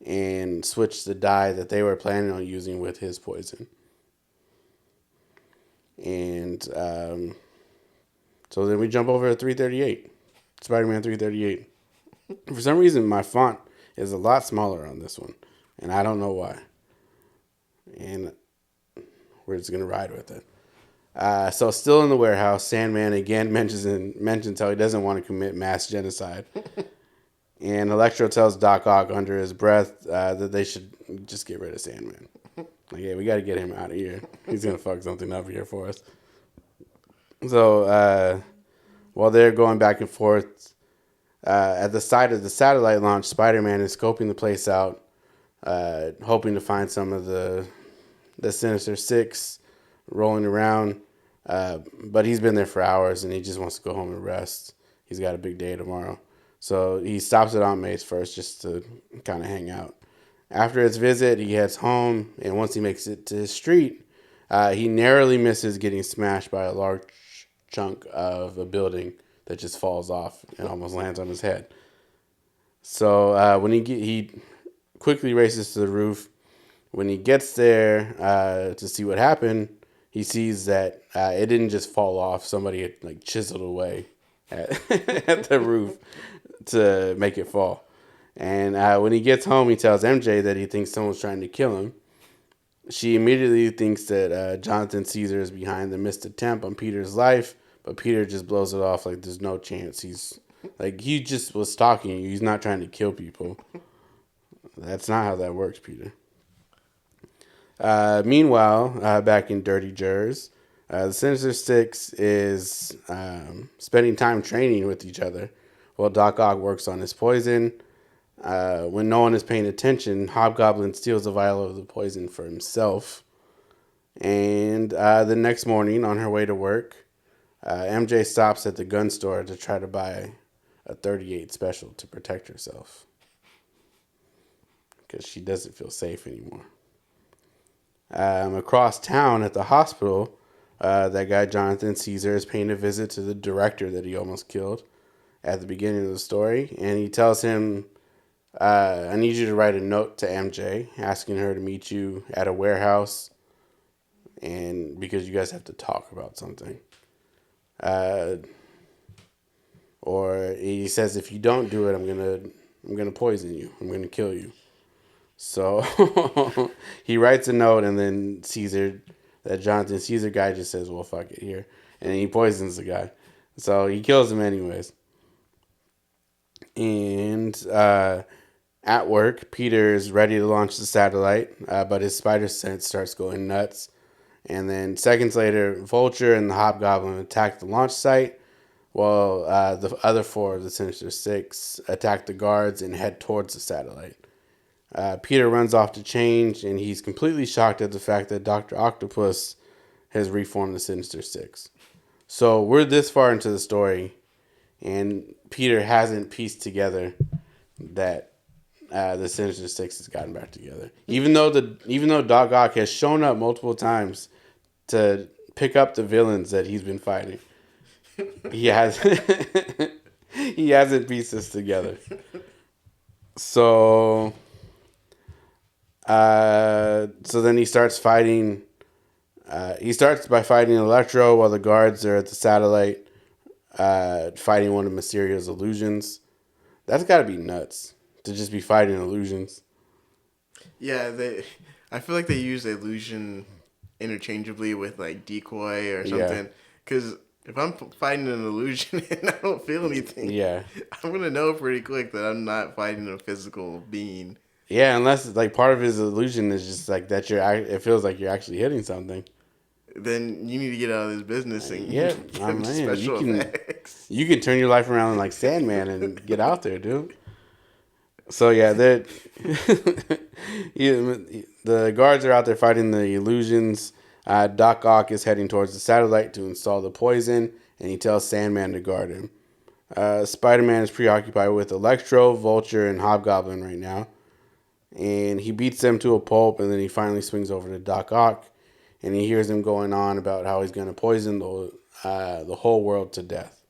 and switch the dye that they were planning on using with his poison. And so then we jump over to 338, Spider-Man 338. For some reason, my font is a lot smaller on this one, and I don't know why. And we're just going to ride with it. So still in the warehouse, Sandman again mentions how he doesn't want to commit mass genocide. And Electro tells Doc Ock under his breath that they should just get rid of Sandman. Like, yeah, we got to get him out of here. He's going to fuck something up here for us. So while they're going back and forth, at the site of the satellite launch, Spider-Man is scoping the place out, hoping to find some of the Sinister Six rolling around. But he's been there for hours and he just wants to go home and rest. He's got a big day tomorrow. So he stops at Aunt May's first just to kind of hang out. After his visit, he heads home, and once he makes it to his street, he narrowly misses getting smashed by a large chunk of a building that just falls off and almost lands on his head. So when he quickly races to the roof. When he gets there to see what happened, he sees that it didn't just fall off. Somebody had like chiseled away at, at the roof to make it fall. And when he gets home, he tells MJ that he thinks someone's trying to kill him. She immediately thinks that Jonathan Caesar is behind the missed attempt on Peter's life, but Peter just blows it off like there's no chance. He just was stalking you. He's not trying to kill people. That's not how that works, Peter. Meanwhile, back in Dirty Jers, the Sinister Six is spending time training with each other while Doc Ock works on his poison. When no one is paying attention, Hobgoblin steals a vial of the poison for himself. And the next morning, on her way to work, MJ stops at the gun store to try to buy a 38 special to protect herself. Because she doesn't feel safe anymore. Across town at the hospital, that guy Jonathan Caesar is paying a visit to the director that he almost killed at the beginning of the story. And he tells him, I need you to write a note to MJ asking her to meet you at a warehouse, and because you guys have to talk about something. Or he says, if you don't do it, I'm gonna poison you. I'm gonna kill you. So he writes a note, and then that Jonathan Caesar guy just says, well, fuck it here. And he poisons the guy. So he kills him anyways. And at work, Peter is ready to launch the satellite, but his spider sense starts going nuts. And then seconds later, Vulture and the Hobgoblin attack the launch site, while the other four of the Sinister Six attack the guards and head towards the satellite. Peter runs off to change, and he's completely shocked at the fact that Dr. Octopus has reformed the Sinister Six. So we're this far into the story, and Peter hasn't pieced together that the Sinister Six has gotten back together. Even though Doc Ock has shown up multiple times to pick up the villains that he's been fighting, he hasn't pieced this together. So then he starts fighting. He starts by fighting Electro while the guards are at the satellite, fighting one of Mysterio's illusions. That's got to be nuts to just be fighting illusions. Yeah, I feel like they use illusion interchangeably with like decoy or something. Because If I'm fighting an illusion and I don't feel anything, Yeah. I'm gonna know pretty quick that I'm not fighting a physical being. Yeah, unless like part of his illusion is just like that it feels like you're actually hitting something. Then you need to get out of this business and Yeah, give I him mean, special effects. you can turn your life around like Sandman and get out there, dude. So yeah, the guards are out there fighting the illusions. Doc Ock is heading towards the satellite to install the poison, and he tells Sandman to guard him. Spider-Man is preoccupied with Electro, Vulture, and Hobgoblin right now, and he beats them to a pulp, and then he finally swings over to Doc Ock, and he hears him going on about how he's going to poison the whole world to death.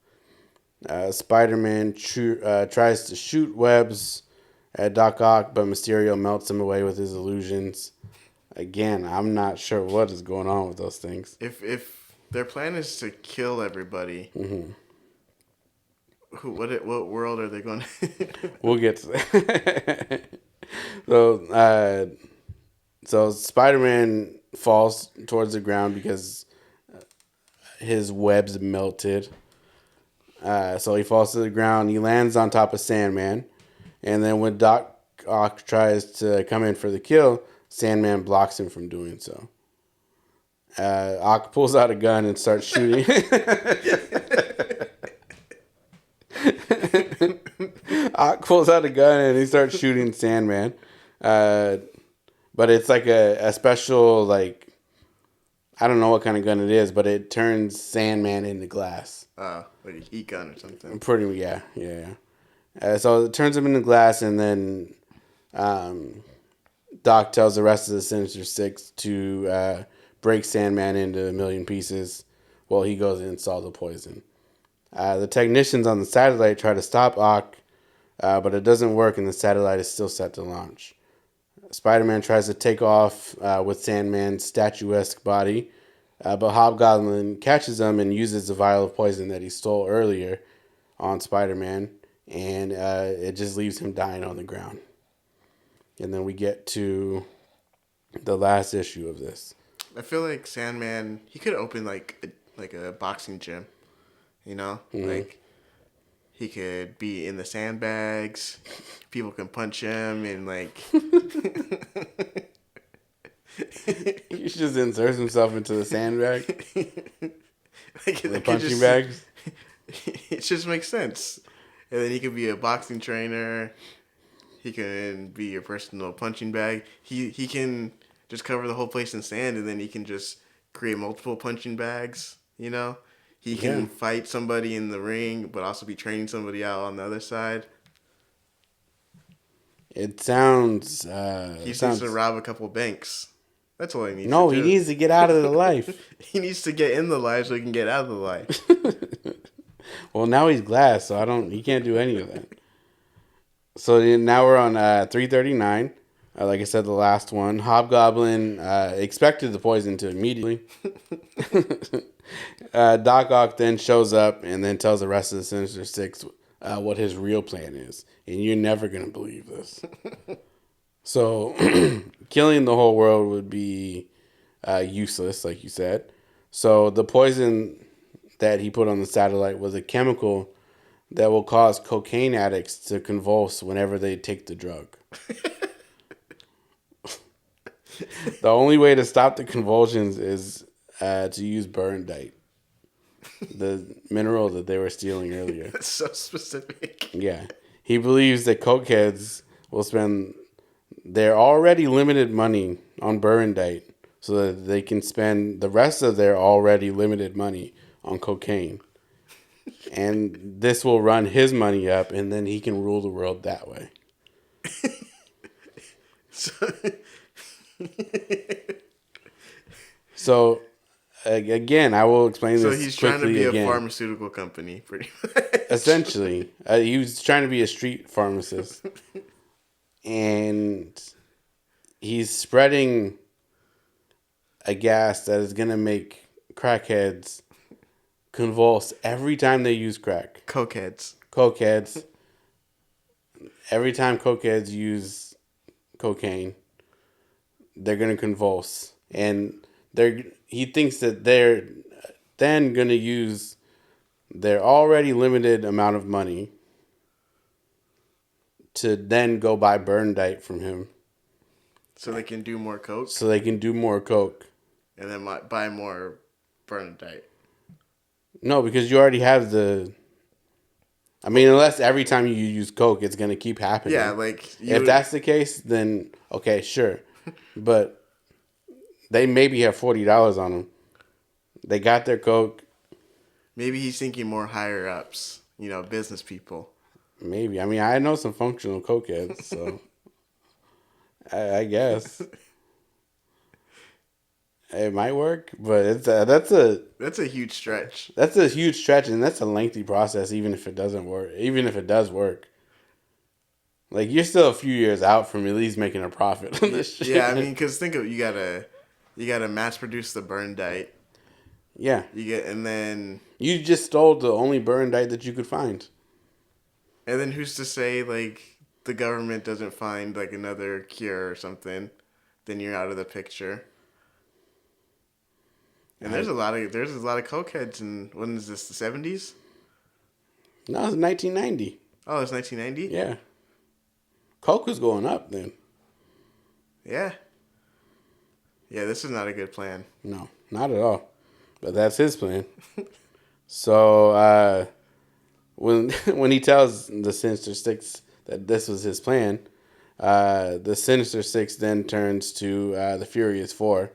Spider-Man tries to shoot webs at Doc Ock, but Mysterio melts him away with his illusions. Again, I'm not sure what is going on with those things. If their plan is to kill everybody, what world are they going to? We'll get to that. So Spider-Man falls towards the ground because his webs melted. So he falls to the ground. He lands on top of Sandman. And then when Doc Ock tries to come in for the kill, Sandman blocks him from doing so. Ock pulls out a gun and starts shooting. Ock pulls out a gun and he starts shooting Sandman. But it's like a special, like, I don't know what kind of gun it is, but it turns Sandman into glass. Like a heat gun or something. Pretty, yeah. So it turns him into glass, and then Doc tells the rest of the Sinister Six to break Sandman into a million pieces while he goes and installs the poison. The technicians on the satellite try to stop Ock, but it doesn't work, and the satellite is still set to launch. Spider-Man tries to take off with Sandman's statuesque body, but Hobgoblin catches him and uses the vial of poison that he stole earlier on Spider-Man, and it just leaves him dying on the ground. And then we get to the last issue of this. I feel like Sandman, he could open like a boxing gym, you know? Like, he could be in the sandbags. People can punch him and like. He just inserts himself into the sandbag. The punching bags. It just makes sense. And then he could be a boxing trainer. He can be your personal punching bag. He can just cover the whole place in sand, and then he can just create multiple punching bags, you know? He can fight somebody in the ring, but also be training somebody out on the other side. It sounds... he needs to rob a couple banks. That's all he needs to do. No, he needs to get out of the life. He needs to get in the life so he can get out of the life. Well, now he's glass, so he can't do any of that. So now we're on 339. Like I said, the last one. Hobgoblin expected the poison to immediately. Doc Ock then shows up and then tells the rest of the Sinister Six what his real plan is. And you're never going to believe this. So, killing the whole world would be useless, like you said. So, the poison that he put on the satellite was a chemical that will cause cocaine addicts to convulse whenever they take the drug. The only way to stop the convulsions is to use burndite, the mineral that they were stealing earlier. That's so specific. Yeah. He believes that cokeheads will spend their already limited money on burndite so that they can spend the rest of their already limited money on cocaine. And this will run his money up, and then he can rule the world that way. So, again, I will explain this quickly. So he's trying to be a pharmaceutical company, pretty much. Essentially. He was trying to be a street pharmacist. And he's spreading a gas that is going to make crackheads convulse every time they use crack. Cokeheads. Every time cokeheads use cocaine, they're going to convulse. And he thinks that they're then going to use their already limited amount of money to then go buy Burndyke from him. So they can do more coke? So they can do more coke. And then buy more Burndyke. No, because you already have the... I mean, unless every time you use coke, it's going to keep happening. Yeah, like... If that's the case, then okay, sure. But they maybe have $40 on them. They got their coke. Maybe he's thinking more higher ups. Business people. Maybe. I mean, I know some functional cokeheads, so... I guess. It might work, but that's a huge stretch. That's a huge stretch, and that's a lengthy process. Even if it doesn't work, even if it does work, like you're still a few years out from at least making a profit on this shit. Yeah, I mean, because think of you gotta mass produce the Burndyke. Yeah, and then you just stole the only Burndyke that you could find. And then who's to say like the government doesn't find like another cure or something? Then you're out of the picture. And there's a lot of cokeheads in, when is this, the 70s? No, it's 1990. Oh, it's 1990? Yeah. Coke was going up then. Yeah. Yeah, this is not a good plan. No, not at all. But that's his plan. So when he tells the Sinister Six that this was his plan, the Sinister Six then turns to the Furious Four.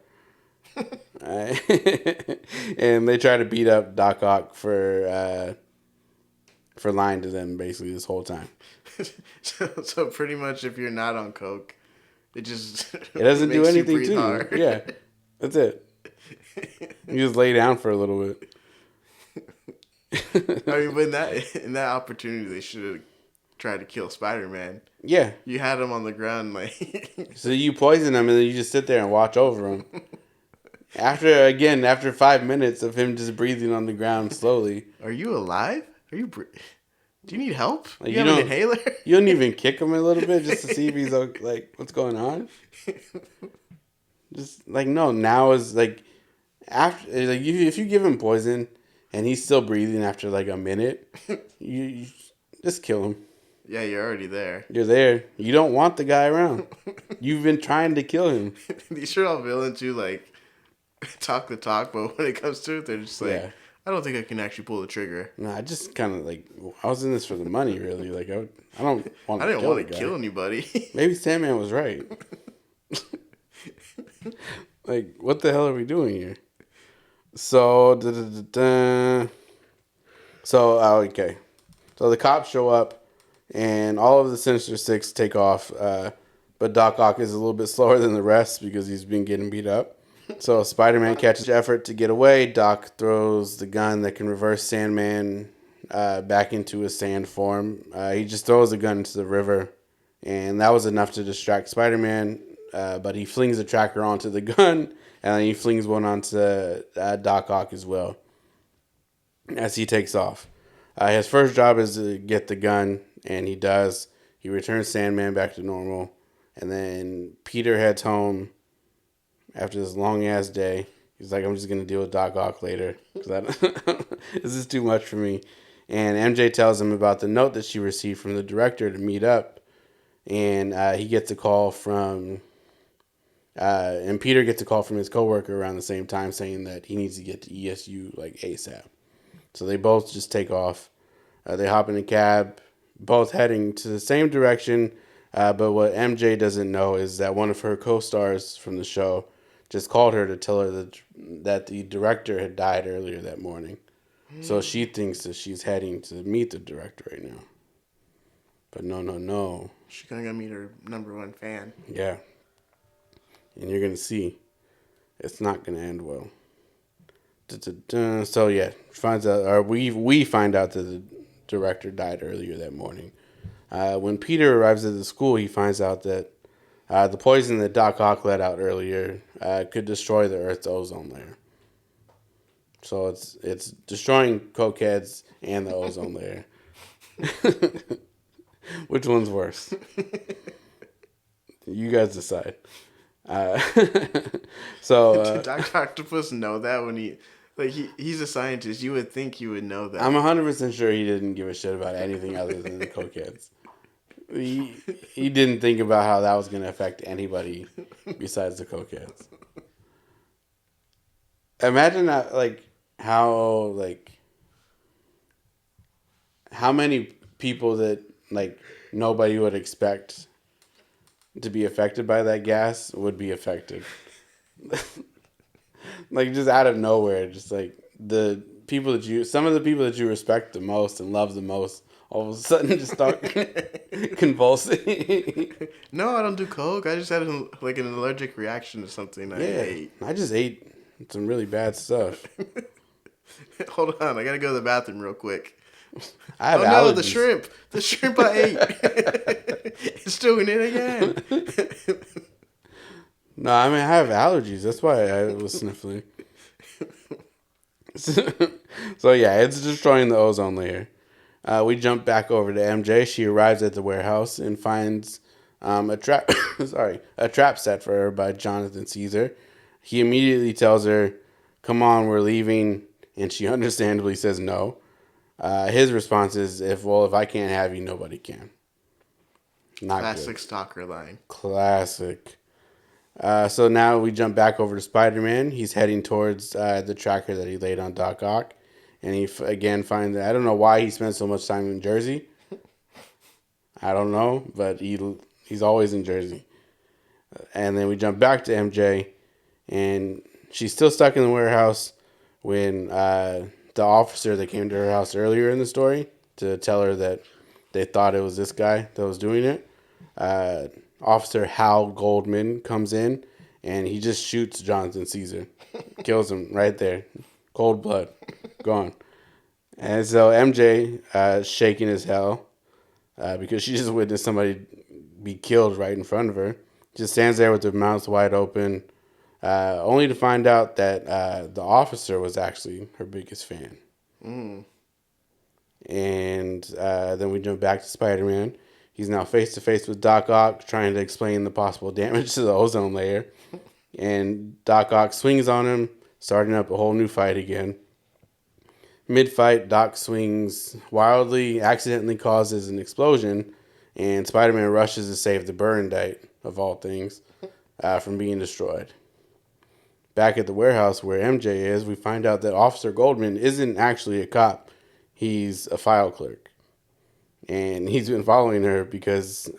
And they try to beat up Doc Ock for lying to them basically this whole time. So pretty much, if you're not on coke, it doesn't do anything to you. Yeah, that's it. You just lay down for a little bit. I mean, but in that opportunity, they should have tried to kill Spider-Man. Yeah, you had him on the ground, like. So you poison him, and then you just sit there and watch over him. After 5 minutes of him just breathing on the ground slowly. Are you alive? Do you need help? Like, you have an inhaler? You don't even kick him a little bit just to see if he's like, what's going on? Just like, no, now is like, after, like if you give him poison and he's still breathing after like a minute, you just kill him. Yeah, you're already there. You're there. You don't want the guy around. You've been trying to kill him. These are all villains who like talk the talk, but when it comes to it, they're just like, yeah. I don't think I can actually pull the trigger. No, I just kind of like, I was in this for the money, really. Like, I don't want to. I didn't want to kill anybody. Maybe Sandman was right. Like, what the hell are we doing here? So, okay. So the cops show up, and all of the Sinister Six take off. But Doc Ock is a little bit slower than the rest because he's been getting beat up. So Spider-Man catches effort to get away. Doc throws the gun that can reverse Sandman back into his sand form. He just throws the gun into the river, and that was enough to distract Spider-Man. But he flings a tracker onto the gun, and then he flings one onto Doc Ock as well as he takes off. His first job is to get the gun, and he does. He returns Sandman back to normal, and then Peter heads home after this long-ass day. He's like, I'm just going to deal with Doc Ock later, because this is too much for me. And MJ tells him about the note that she received from the director to meet up, and he gets a call from... and Peter gets a call from his coworker around the same time saying that he needs to get to ESU like ASAP. So they both just take off. They hop in a cab, both heading to the same direction. But what MJ doesn't know is that one of her co-stars from the show just called her to tell her that the director had died earlier that morning. So she thinks that she's heading to meet the director right now. But no. She's gonna go meet her #1 fan. Yeah. And you're going to see it's not going to end well. So yeah, we find out that the director died earlier that morning. When Peter arrives at the school, he finds out that the poison that Doc Ock let out earlier could destroy the Earth's ozone layer. So it's destroying cokeheads and the ozone layer. Which one's worse? You guys decide. So did Dr. Octopus know that when he Like he's a scientist. You would think you would know that. I'm 100% sure he didn't give a shit about anything other than the cokeheads. He didn't think about how that was going to affect anybody besides the cokeheads. Imagine that, how many people that nobody would expect to be affected by that gas would be affected. Just out of nowhere, just some of the people that you respect the most and love the most, all of a sudden just start convulsing. No, I don't do coke. I just had an allergic reaction to something I ate. I just ate some really bad stuff. Hold on, I gotta go to the bathroom real quick. I have allergies. No, the shrimp I ate. It's doing it again. No, I mean I have allergies. That's why I was sniffling. So yeah, it's destroying the ozone layer. We jump back over to MJ. She arrives at the warehouse and finds a trap set for her by Jonathan Caesar. He immediately tells her, "Come on, we're leaving," and she understandably says no. His response is, "If I can't have you, nobody can." Not classic good. stalker line. Classic. So now we jump back over to Spider-Man. He's heading towards the tracker that he laid on Doc Ock. And he again finds that I don't know why he spends so much time in Jersey. I don't know, but he's always in Jersey. And then we jump back to MJ, and she's still stuck in the warehouse when the officer that came to her house earlier in the story to tell her that they thought it was this guy that was doing it. Officer Hal Goldman comes in, and he just shoots Jonathan Caesar. Kills him right there. Cold blood. Gone. And so MJ, shaking as hell, because she just witnessed somebody be killed right in front of her, just stands there with her mouth wide open, only to find out that the officer was actually her biggest fan. And then we jump back to Spider-Man. He's now face-to-face with Doc Ock, trying to explain the possible damage to the ozone layer. And Doc Ock swings on him, starting up a whole new fight again. Mid-fight, Doc swings wildly, accidentally causes an explosion, and Spider-Man rushes to save the Burnite, of all things, from being destroyed. Back at the warehouse where MJ is, we find out that Officer Goldman isn't actually a cop. He's a file clerk. And he's been following her because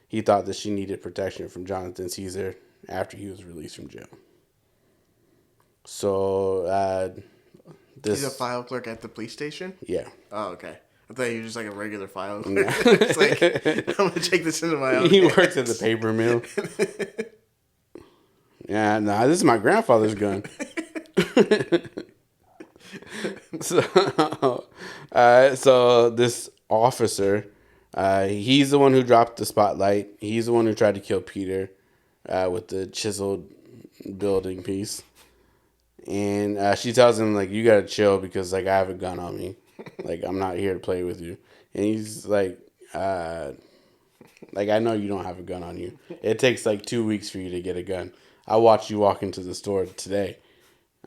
he thought that she needed protection from Jonathan Caesar after he was released from jail. So, he's a file clerk at the police station? Yeah. Oh, okay. I thought he was just like a regular file clerk. It's like, I'm going to take this into my own He hands. works at the paper mill. Yeah, nah, this is my grandfather's gun. So this officer, he's the one who dropped the spotlight. He's the one who tried to kill Peter with the chiseled building piece. And she tells him, you got to chill because, I have a gun on me. I'm not here to play with you. And he's like, I know you don't have a gun on you. It takes, 2 weeks for you to get a gun. I watched you walk into the store today.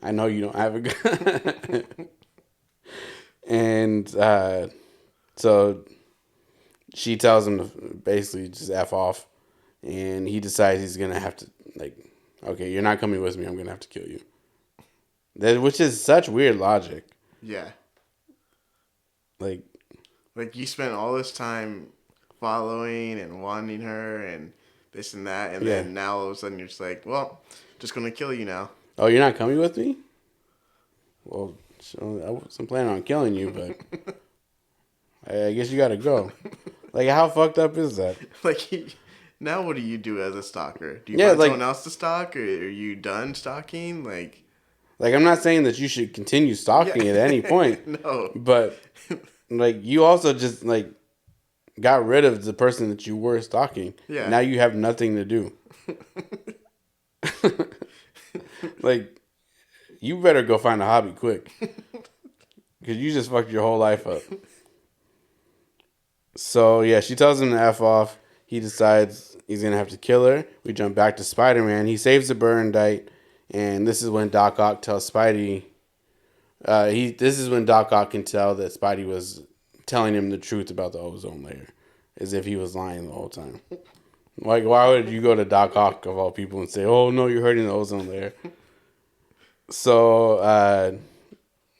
I know you don't have a gun. And so she tells him to basically just F off. And he decides he's going to have to, okay, you're not coming with me. I'm going to have to kill you. Which is such weird logic. Yeah. Like you spent all this time following and wanting her and this and that, and then now all of a sudden you're just like, well, just going to kill you now. Oh, you're not coming with me? Well, I wasn't planning on killing you, but I guess you got to go. How fucked up is that? Now what do you do as a stalker? Do you find someone else to stalk, or are you done stalking? I'm not saying that you should continue stalking at any point. No. But, you also just, got rid of the person that you were stalking. Yeah. Now you have nothing to do. You better go find a hobby quick. Because you just fucked your whole life up. So, yeah, she tells him to F off. He decides he's going to have to kill her. We jump back to Spider-Man. He saves the Burnite. And this is when Doc Ock tells Spidey This is when Doc Ock can tell that Spidey was telling him the truth about the ozone layer, as if he was lying the whole time. Like, why would you go to Doc Ock of all people and say, "Oh no, you're hurting the ozone layer"? So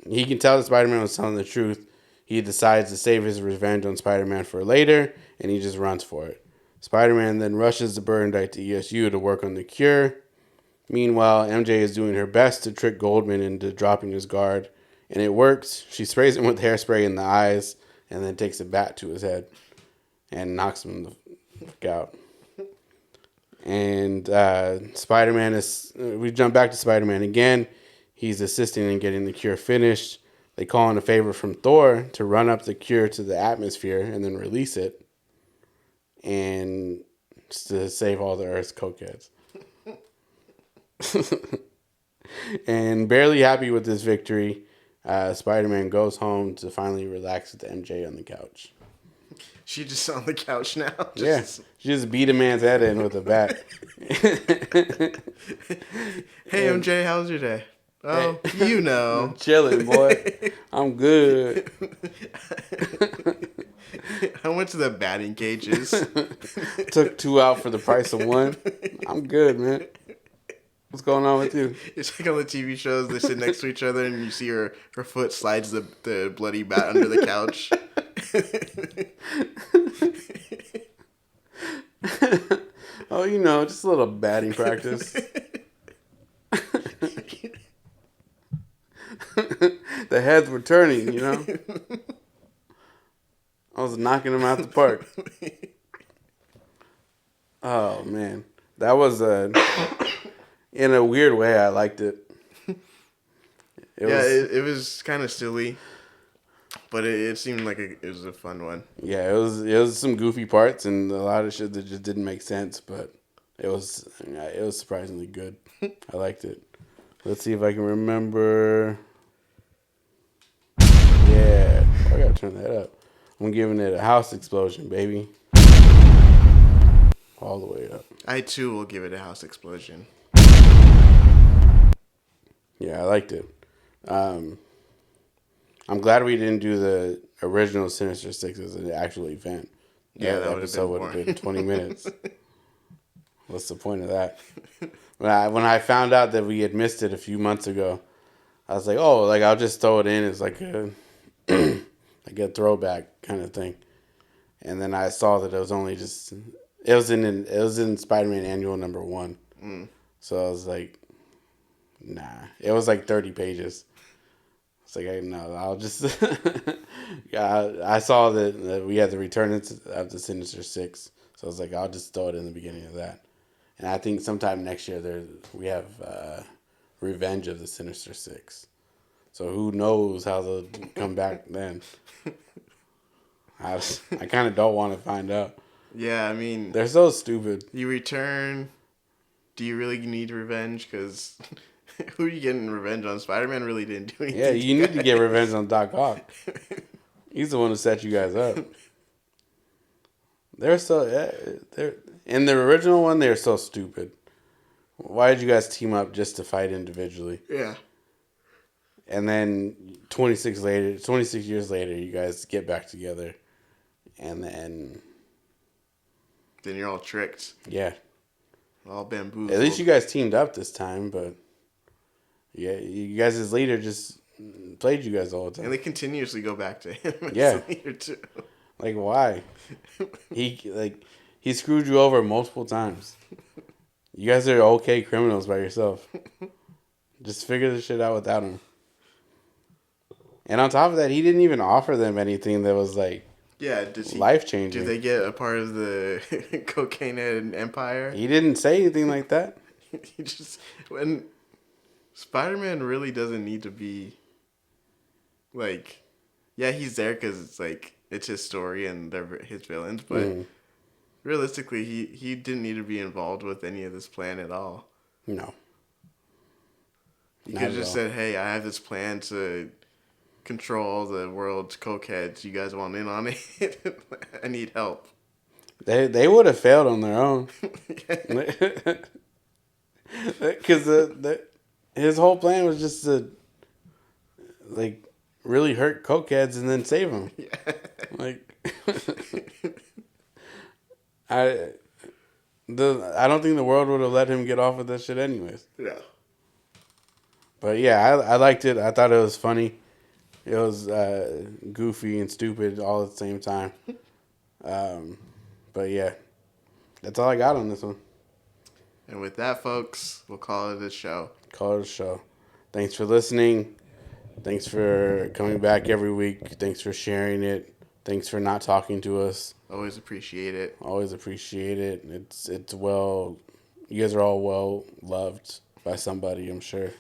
he can tell that Spider-Man was telling the truth. He decides to save his revenge on Spider-Man for later, and he just runs for it. Spider-Man then rushes the Byrne-Dyke to ESU to work on the cure. Meanwhile, MJ is doing her best to trick Goldman into dropping his guard, and it works. She sprays him with hairspray in the eyes, and then takes a bat to his head and knocks him the fuck out. And Spider-Man is... We jump back to Spider-Man again. He's assisting in getting the cure finished. They call in a favor from Thor to run up the cure to the atmosphere and then release it. And to save all the Earth's cokeheads. And barely happy with this victory, Spider-Man goes home to finally relax with MJ on the couch. She just on the couch now? Yeah, she just beat a man's head in with a bat. Hey, MJ, how's your day? Oh, you know. I'm chilling, boy. I'm good. I went to the batting cages. Took 2 out for the price of 1. I'm good, man. What's going on with you? It's like on the TV shows, they sit next to each other and you see her foot slides the bloody bat under the couch. Oh, you know, just a little batting practice. The heads were turning, you know? I was knocking them out the park. Oh, man. That was in a weird way, I liked it. It was kind of silly, but it seemed like it was a fun one. Yeah, it was some goofy parts and a lot of shit that just didn't make sense, but it was surprisingly good. I liked it. Let's see if I can remember. Yeah, I gotta turn that up. I'm giving it a house explosion, baby. All the way up. I too will give it a house explosion. Yeah, I liked it. I'm glad we didn't do the original Sinister Six as an actual event. Yeah, that episode would have been 20 minutes. What's the point of that? When I found out that we had missed it a few months ago, I was like, oh, like I'll just throw it in as like a like a throwback kind of thing. And then I saw that it was only just it was in Spider-Man Annual number 1. So I was like, nah. It was like 30 pages. It's like, no, I'll just... I saw that we had the return of the Sinister Six. So I was like, I'll just throw it in the beginning of that. And I think sometime next year we have Revenge of the Sinister Six. So who knows how they'll come back then. I kind of don't want to find out. Yeah, I mean... They're so stupid. You return... Do you really need revenge? Because... Who are you getting revenge on? Spider-Man really didn't do anything. Yeah, you need to get revenge on Doc Ock. He's the one who set you guys up. They're in the original one. They're so stupid. Why did you guys team up just to fight individually? Yeah. And then 26 years later, you guys get back together, and then you're all tricked. Yeah. All bamboozled. At least you guys teamed up this time, but. Yeah, you guys as leader just played you guys all the time. And they continuously go back to him as leader too. Like, why? He screwed you over multiple times. You guys are okay criminals by yourself. Just figure this shit out without him. And on top of that, he didn't even offer them anything that was life changing. Did they get a part of the cocaine head empire? He didn't say anything like that. He just when. Spider-Man really doesn't need to be, he's there because it's his story and they're his villains, but realistically, he didn't need to be involved with any of this plan at all. No. He could have just said, hey, I have this plan to control the world's cokeheads. You guys want in on it? I need help. They would have failed on their own. Because his whole plan was just to like really hurt cokeheads and then save them. Yeah. Like, I don't think the world would have let him get off with that shit anyways. Yeah. But yeah, I liked it. I thought it was funny. It was goofy and stupid all at the same time. But yeah, that's all I got on this one. And with that, folks, we'll call it a show. Call it a show. Thanks for listening. Thanks for coming back every week. Thanks for sharing it. Thanks for not talking to us. Always appreciate it. Always appreciate it. It's well, you guys are all well loved by somebody, I'm sure.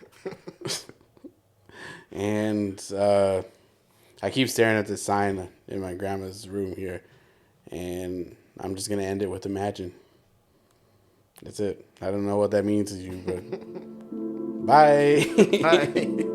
And I keep staring at this sign in my grandma's room here, and I'm just gonna end it with imagine. That's it. I don't know what that means to you, but bye. Bye.